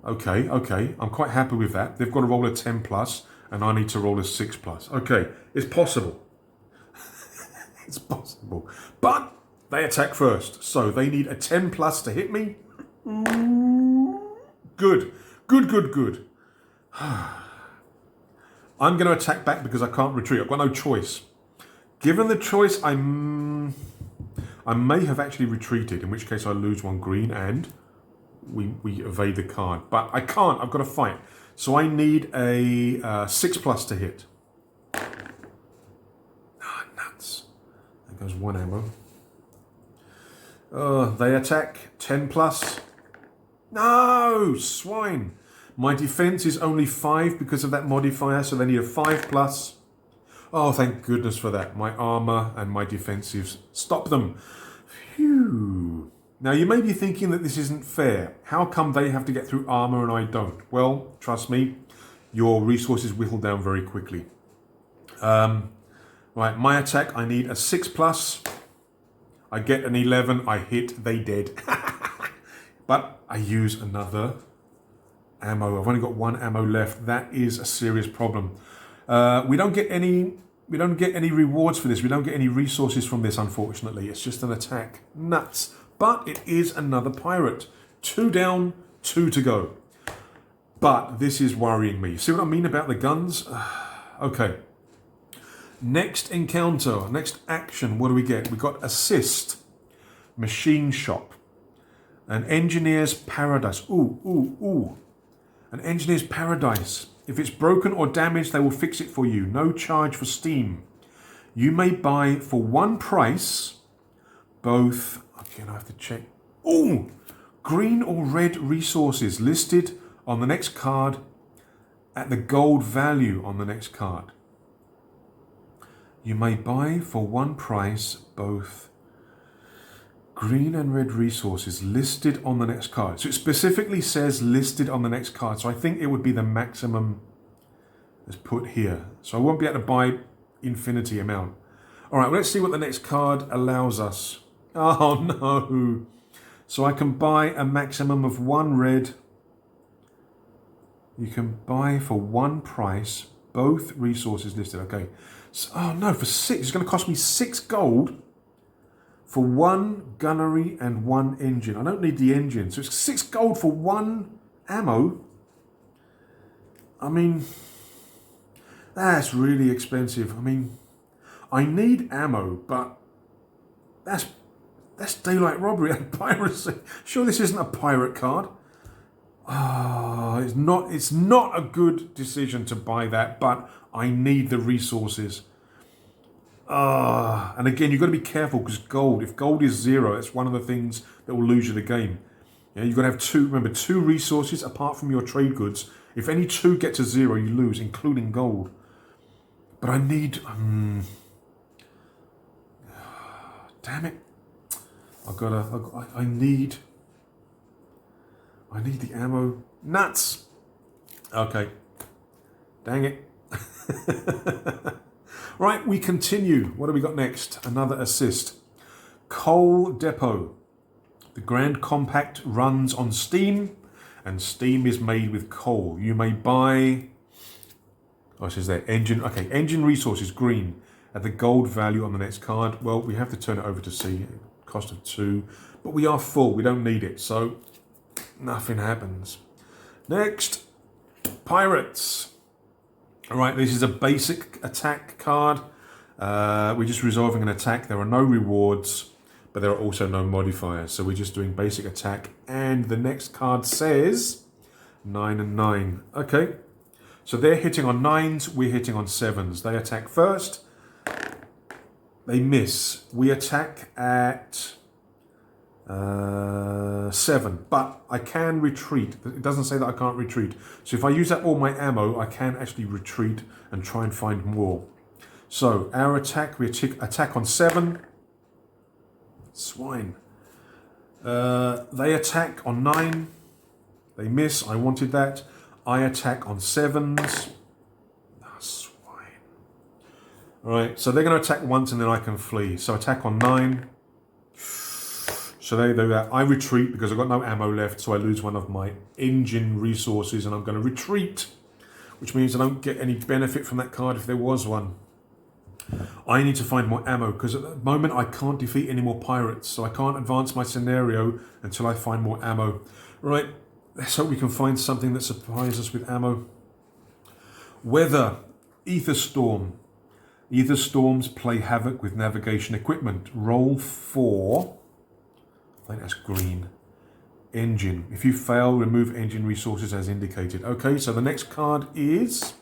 I'm quite happy with that. They've got to roll a 10 plus, and I need to roll a 6 plus. Okay, it's possible. It's possible. But they attack first, so they need a 10 plus to hit me. Good. I'm going to attack back because I can't retreat. I've got no choice. Given the choice, I may have actually retreated, in which case I lose 1 green and we evade the card. But I can't. I've got to fight. So I need a 6 plus to hit. Nuts. There goes 1 ammo. They attack 10 plus. No, swine. My defense is only 5 because of that modifier, so they need a 5 plus. Oh, thank goodness for that. My armor and my defensives stop them. Phew. Now, you may be thinking that this isn't fair. How come they have to get through armor and I don't? Well, trust me, your resources whittle down very quickly. Right, my attack, I need a 6 plus. I get an 11, I hit, they dead. But I use another ammo. I've only got 1 ammo left. That is a serious problem. We don't get any rewards for this. We don't get any resources from this, unfortunately. It's just an attack. Nuts. But it is another pirate. 2 down, 2 to go. But this is worrying me. See what I mean about the guns? Okay. Next encounter, next action, what do we get? We got assist, machine shop, an engineer's paradise. Ooh. An engineer's paradise. If it's broken or damaged, they will fix it for you. No charge for Steam. You may buy for 1 price both. Okay, I have to check. Ooh, green or red resources listed on the next card at the gold value on the next card. You may buy for 1 price both green and red resources listed on the next card. So it specifically says listed on the next card. So I think it would be the maximum that's put here. So I won't be able to buy infinity amount. All right, well, let's see what the next card allows us. Oh no. So I can buy a maximum of 1 red. You can buy for 1 price both resources listed. Okay. So, oh no, for 6. It's going to cost me 6 gold. For 1 gunnery and 1 engine. I don't need the engine. So it's 6 gold for 1 ammo. I mean, that's really expensive. I mean, I need ammo, but that's daylight robbery and piracy. Sure, this isn't a pirate card. It's not a good decision to buy that, but I need the resources. And again, you've got to be careful because gold, if gold is 0, that's one of the things that will lose you the game. Yeah, you've got to have 2 resources apart from your trade goods. If any 2 get to 0, you lose, including gold. But I need... damn it. I need the ammo. Nuts! Okay. Dang it. Right, we continue. What do we got next? Another assist. Coal Depot. The Grand Compact runs on Steam, and Steam is made with coal. You may buy... Oh, it says there, engine. Okay, engine resources, green, at the gold value on the next card. Well, we have to turn it over to C. Cost of 2. But we are full. We don't need it, so nothing happens. Next, Pirates. All right, this is a basic attack card. We're just resolving an attack. There are no rewards, but there are also no modifiers. So we're just doing basic attack. And the next card says 9 and 9. Okay. So they're hitting on 9s, we're hitting on 7s. They attack first. They miss. We attack at 7, but I can retreat. It doesn't say that I can't retreat. So if I use up all my ammo, I can actually retreat and try and find more. So our attack, we attack on 7. Swine. They attack on 9. They miss. I wanted that. I attack on 7s. Ah, swine. Alright, so they're going to attack once and then I can flee. So attack on 9. So they do that. I retreat because I've got no ammo left, so I lose one of my engine resources and I'm going to retreat, which means I don't get any benefit from that card if there was one. I need to find more ammo because at the moment I can't defeat any more pirates, so I can't advance my scenario until I find more ammo. Right, let's hope we can find something that supplies us with ammo. Weather, Aether Storm. Aether Storms play havoc with navigation equipment. Roll 4. I think that's green. Engine. If you fail, remove engine resources as indicated. Okay, so the next card is...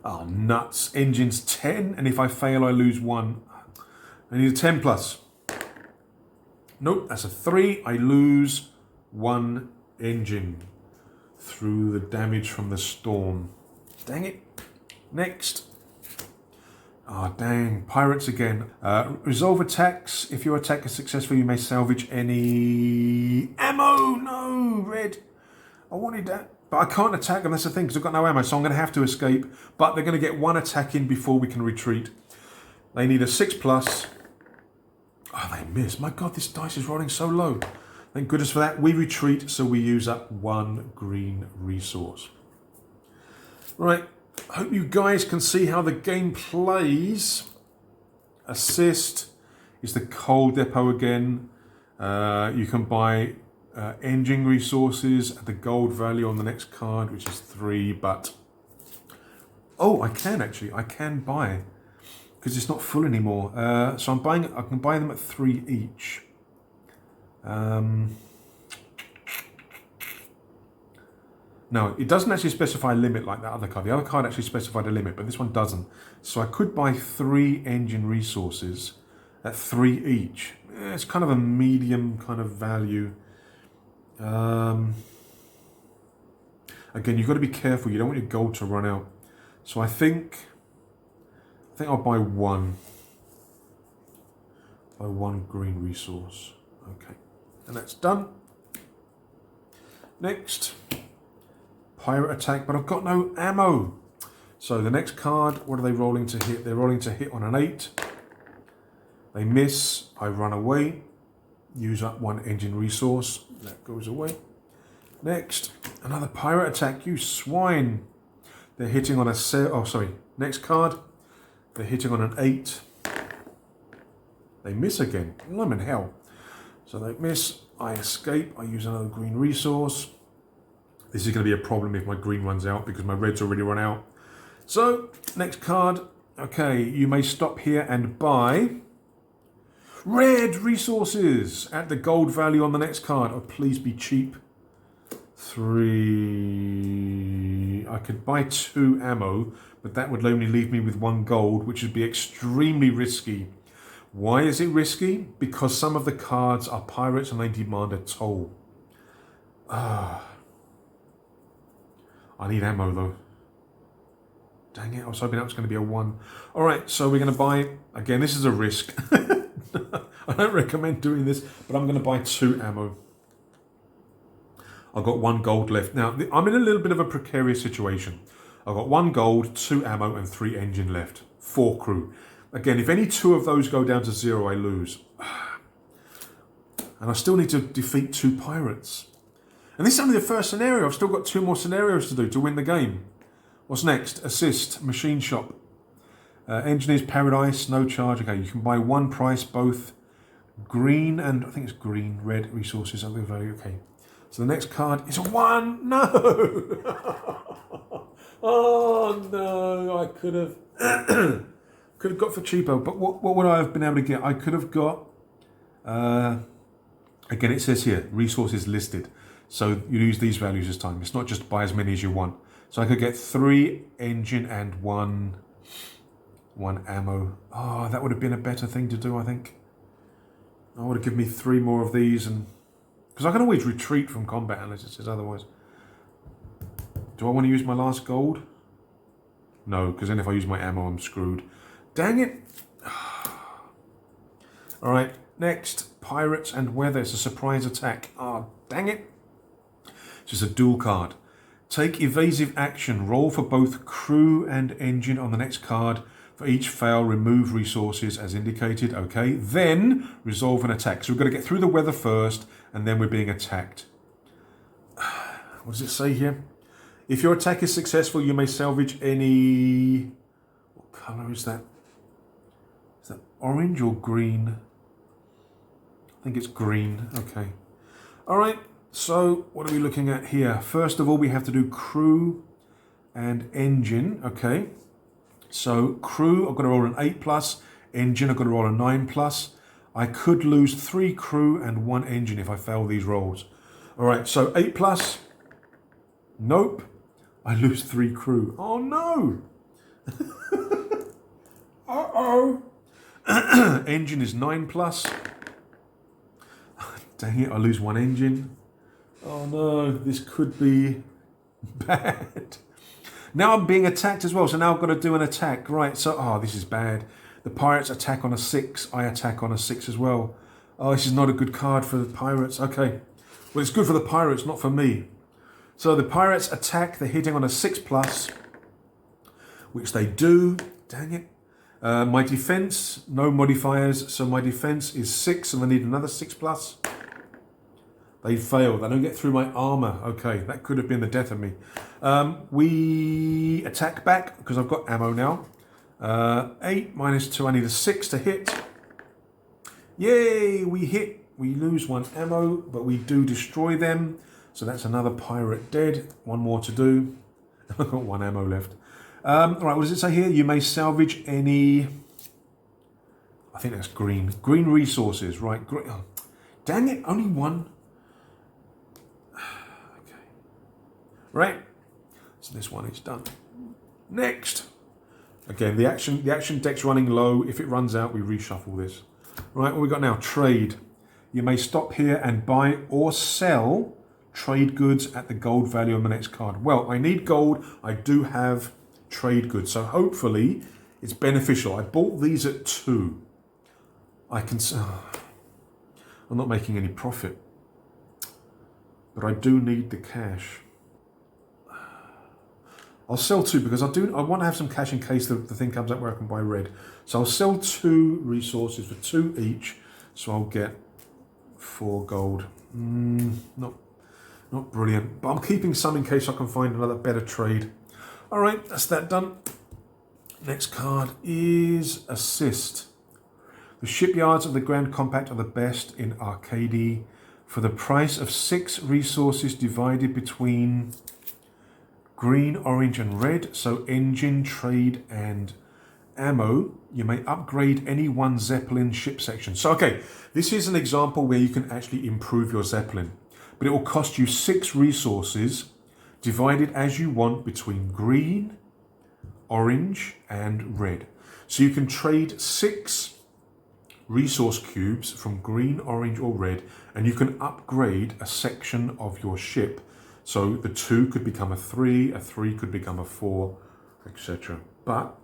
Oh, nuts. Engine's 10, and if I fail, I lose 1. I need a 10 plus. Nope, that's a 3. I lose 1 engine through the damage from the storm. Dang it. Next. Oh, dang. Pirates again. Resolve attacks. If your attack is successful, you may salvage any ammo. No, red. I wanted that. But I can't attack them. That's the thing, because I've got no ammo, so I'm going to have to escape. But they're going to get 1 attack in before we can retreat. They need a 6 plus. Oh, they miss. My God, this dice is rolling so low. Thank goodness for that. We retreat, so we use up 1 green resource. Right. I hope you guys can see how the game plays. Assist is the coal depot again. You can buy engine resources at the gold value on the next card, which is 3, but... Oh, I can buy, because it's not full anymore. So I can buy them at 3 each. No, it doesn't actually specify a limit like that other card. The other card actually specified a limit, but this one doesn't. So I could buy 3 engine resources at 3 each. It's kind of a medium kind of value. Again, you've got to be careful. You don't want your gold to run out. So I think I'll buy 1. Buy 1 green resource. Okay, and that's done. Next. Pirate attack, but I've got no ammo. So the next card, what are they rolling to hit? They're rolling to hit on an 8. They miss. I run away. Use up 1 engine resource. That goes away. Next, another pirate attack. You swine. They're hitting on a... Oh, sorry. Next card. They're hitting on an 8. They miss again. I'm in hell. So they miss. I escape. I use another green resource. This is going to be a problem if my green runs out because my red's already run out. So, next card. Okay, you may stop here and buy red resources at the gold value on the next card. Oh, please be cheap. 3. I could buy 2 ammo, but that would only leave me with 1 gold, which would be extremely risky. Why is it risky? Because some of the cards are pirates and they demand a toll. I need ammo though. Dang it, I was hoping that was going to be a 1. Alright, so we're going to buy... Again, this is a risk. I don't recommend doing this, but I'm going to buy 2 ammo. I've got 1 gold left. Now, I'm in a little bit of a precarious situation. I've got 1 gold, 2 ammo, and 3 engine left. 4 crew. Again, if any 2 of those go down to 0, I lose. And I still need to defeat 2 pirates. And this is only the first scenario. I've still got 2 more scenarios to do to win the game. What's next? Assist, machine shop. Engineer's Paradise, no charge. Okay, you can buy 1 price, both green and, I think it's green, red resources. Okay. So the next card is a 1. No! Oh no, I could have. Could have got for cheapo, but what would I have been able to get? I could have got, again, it says here, resources listed. So you use these values this time. It's not just buy as many as you want. So I could get 3 engine and one ammo. Oh, that would have been a better thing to do, I think. I would have given me 3 more of these, and because I can always retreat from combat unless it says otherwise. Do I want to use my last gold? No, because then if I use my ammo, I'm screwed. Dang it! All right, next, pirates and weather. It's a surprise attack. Oh, dang it! It's just a dual card. Take evasive action. Roll for both crew and engine on the next card. For each fail, remove resources as indicated. Okay, then resolve an attack. So we've got to get through the weather first, and then we're being attacked. What does it say here? If your attack is successful, you may salvage any... What colour is that? Is that orange or green? I think it's green. Okay. All right. So what are we looking at here? First of all, we have to do crew and engine. Okay. So crew, I've got to roll an 8+. Engine, I've got to roll a 9+. I could lose 3 crew and 1 engine if I fail these rolls. All right. So 8+. Nope. I lose 3 crew. Oh no. Uh-oh. Engine is 9+. Dang it, I lose 1 engine. Oh no, this could be bad. Now I'm being attacked as well, so now I've got to do an attack. Right, so, oh, this is bad. The pirates attack on a 6. I attack on a 6 as well. Oh, this is not a good card for the pirates. Okay. Well, it's good for the pirates, not for me. So the pirates attack. They're hitting on a 6+, which they do. Dang it. My defense, no modifiers. So my defense is 6, and I need another 6+. They fail. They don't get through my armor. Okay, that could have been the death of me. We attack back because I've got ammo now. 8 minus 2. I need a 6 to hit. Yay, we hit. We lose 1 ammo, but we do destroy them. So that's another pirate dead. 1 more to do. I've got 1 ammo left. All right, what does it say here? You may salvage any... I think that's green. Green resources, right? Oh, dang it, only 1. Okay. Right. So this one is done. Next. Again, the action deck's running low. If it runs out, we reshuffle this. Right, what we got now? Trade. You may stop here and buy or sell trade goods at the gold value on the next card. Well, I need gold. I do have trade goods, so hopefully it's beneficial. I bought these at 2. I can... I'm not making any profit, but I do need the cash. I'll sell 2 because I want to have some cash in case the thing comes up where I can buy red. So I'll sell 2 resources for 2 each. So I'll get 4 gold. Not brilliant, but I'm keeping some in case I can find another better trade. All right, that's that done. Next card is assist. The shipyards of the Grand Compact are the best in Arkady. For the price of 6 resources divided between green, orange, and red, so engine, trade, and ammo, you may upgrade any 1 Zeppelin ship section. So, okay, this is an example where you can actually improve your Zeppelin, but it will cost you 6 resources divided as you want between green, orange, and red. So you can trade 6 resource cubes from green, orange, or red, and you can upgrade a section of your ship. So the 2 could become a 3 could become a 4, etc. But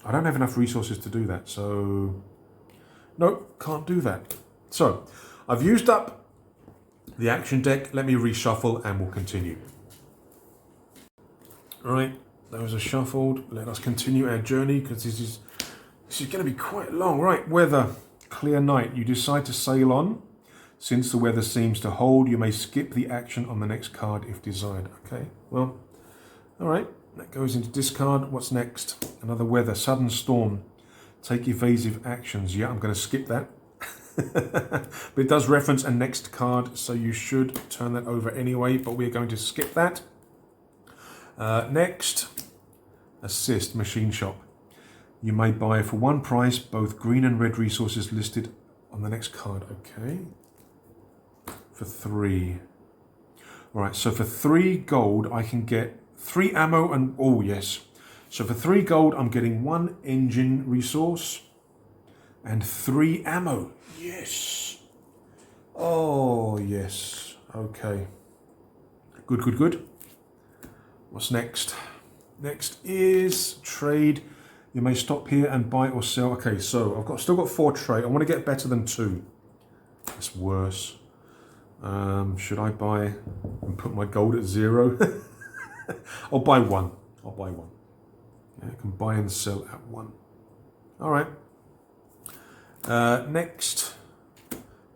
I don't have enough resources to do that, so nope, can't do that. So I've used up the action deck. Let me reshuffle and we'll continue. All right, those are shuffled. Let us continue our journey because this is going to be quite long. Right, weather, clear night. You decide to sail on. Since the weather seems to hold, you may skip the action on the next card if desired. Okay, well, all right. That goes into discard. What's next? Another weather, sudden storm. Take evasive actions. Yeah, I'm going to skip that. But it does reference a next card, so you should turn that over anyway, but we're going to skip that. Next, assist, machine shop. You may buy for one price both green and red resources listed on the next card. Okay. For 3. All right, so for 3 gold, I can get 3 ammo and, oh yes. So for 3 gold, I'm getting 1 engine resource and 3 ammo. Yes. Oh, yes. Okay. Good, good, good. What's next? Next is trade. You may stop here and buy or sell. Okay, so I've still got 4 trade. I want to get better than 2. That's worse. Should I buy and put my gold at 0? I'll buy 1. I'll buy 1. Yeah, I can buy and sell at 1. All right. Next,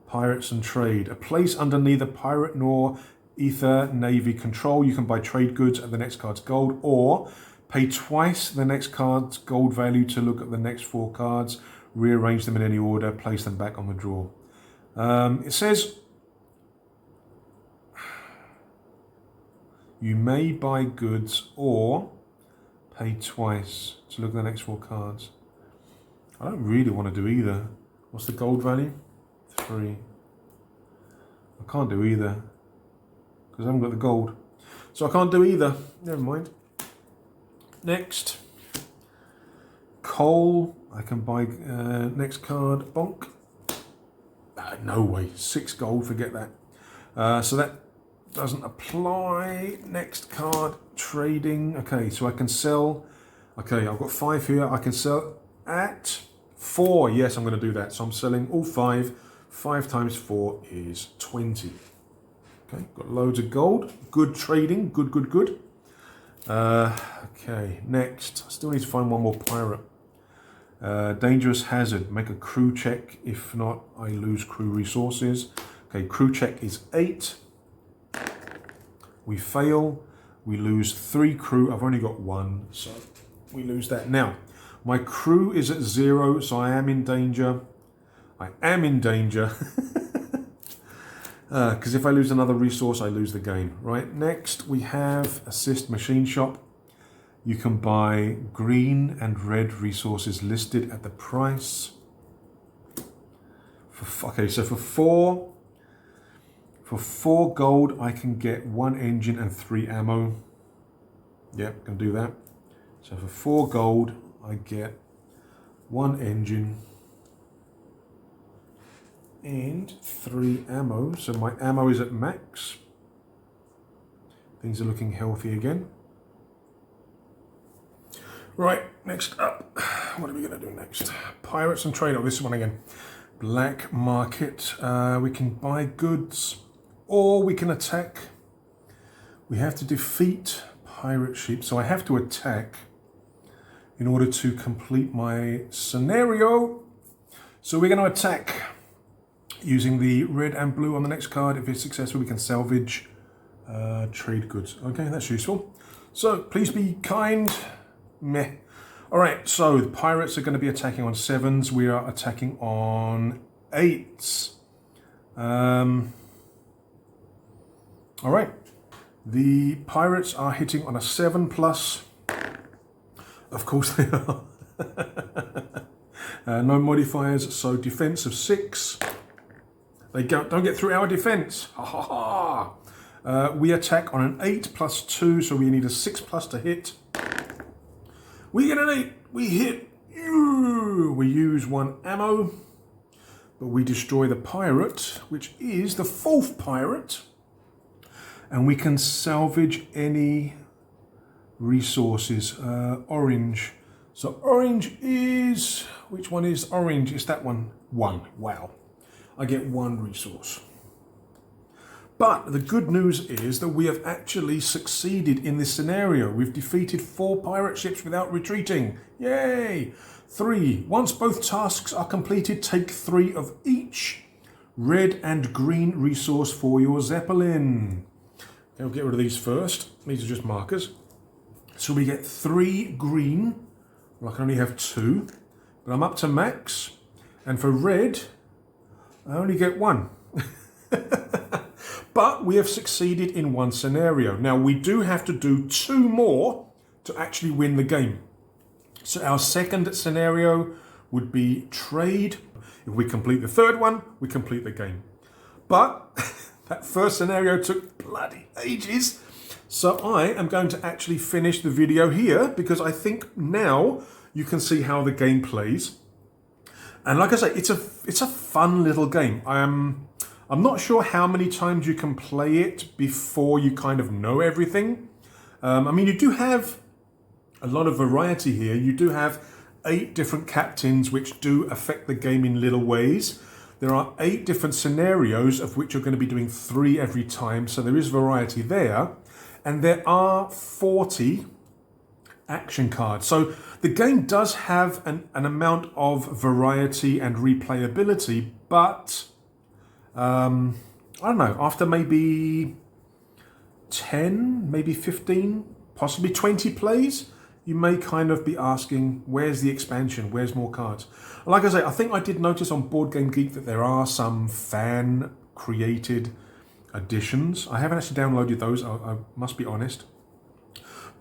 pirates and trade. A place under neither pirate nor Aether Navy control. You can buy trade goods at the next card's gold, or pay twice the next card's gold value to look at the next 4 cards, rearrange them in any order, place them back on the draw. It says you may buy goods or pay twice to look at the next 4 cards. I don't really want to do either. What's the gold value? 3. I can't do either because I haven't got the gold. So I can't do either. Never mind. Next. Coal. I can buy next card. Bonk. No way. 6 gold. Forget that. So that doesn't apply. Next card. Trading. Okay, so I can sell. Okay, I've got 5 here. I can sell at 4. Yes, I'm going to do that. So I'm selling all 5. 5 times 4 is 20. Okay, got loads of gold. Good trading. Good, good, good. Okay, next. I still need to find one more pirate. Dangerous hazard. Make a crew check. If not, I lose crew resources. Okay, crew check is 8. We fail. We lose 3 crew. I've only got 1, so we lose that. Now, my crew is at 0, so I am in danger. I am in danger. Because if I lose another resource, I lose the game. Right, next we have assist machine shop. You can buy green and red resources listed at the price. Okay, so for 4 gold, I can get 1 engine and 3 ammo. Yep, can do that. So for 4 gold, I get 1 engine and 3 ammo. So my ammo is at max. Things are looking healthy again. Right, next up. What are we going to do next? Pirates and trade. Oh, this one again. Black market. We can buy goods or we can attack. We have to defeat pirate ship. So I have to attack in order to complete my scenario. So we're going to attack using the red and blue on the next card. If it's successful, we can salvage trade goods. Okay, that's useful. So please be kind. Meh. All right, so the pirates are going to be attacking on 7s. We are attacking on 8s. All right. The pirates are hitting on a 7+. Of course they are. No modifiers, so defense of 6. They don't get through our defense. Ha ha ha. We attack on an 8+2, so we need a 6+ to hit. We get an 8. We hit. We use 1 ammo, but we destroy the pirate, which is the 4th pirate, and we can salvage any resources. Orange. So orange is, which one is orange? It's that one. 1. Wow. I get 1 resource. But the good news is that we have actually succeeded in this scenario. We've defeated 4 pirate ships without retreating. Yay! 3. Once both tasks are completed, take 3 of each red and green resource for your Zeppelin. Okay, we'll get rid of these first. These are just markers. So we get 3 green. Well, I can only have 2, but I'm up to max. And for red, I only get 1. But we have succeeded in 1 scenario. Now, we do have to do 2 more to actually win the game. So our second scenario would be trade. If we complete the third one, we complete the game. But that first scenario took bloody ages. So I am going to actually finish the video here because I think now you can see how the game plays. And like I say, it's a fun little game. I'm not sure how many times you can play it before you kind of know everything. I mean, you do have a lot of variety here. You do have 8 different captains which do affect the game in little ways. There are 8 different scenarios of which you're going to be doing 3 every time. So there is variety there. And there are 40 action cards. So the game does have an amount of variety and replayability, but I don't know, after maybe 10, maybe 15, possibly 20 plays, you may kind of be asking, where's the expansion? Where's more cards? Like I say, I think I did notice on Board Game Geek that there are some fan-created additions. I haven't actually downloaded those, I must be honest.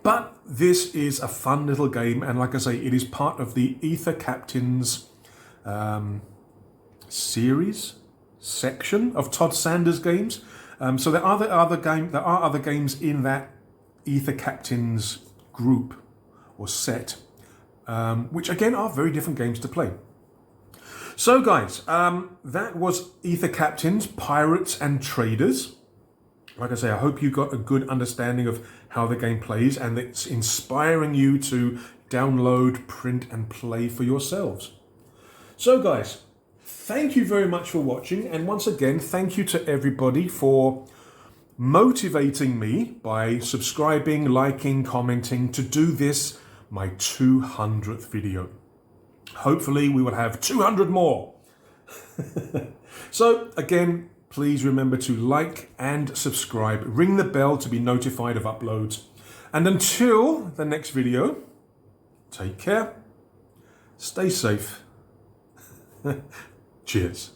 But this is a fun little game, and like I say, it is part of the Aether Captains section of Todd Sanders games. So there are other games in that Aether Captains group or set, which again are very different games to play. So guys, that was Aether Captains, Pirates and Traders. Like I say, I hope you got a good understanding of how the game plays and it's inspiring you to download, print and play for yourselves. So guys, thank you very much for watching, and once again, thank you to everybody for motivating me by subscribing, liking, commenting to do this, my 200th video. Hopefully we will have 200 more. So again, please remember to like and subscribe, ring the bell to be notified of uploads. And until the next video, take care, stay safe. Cheers.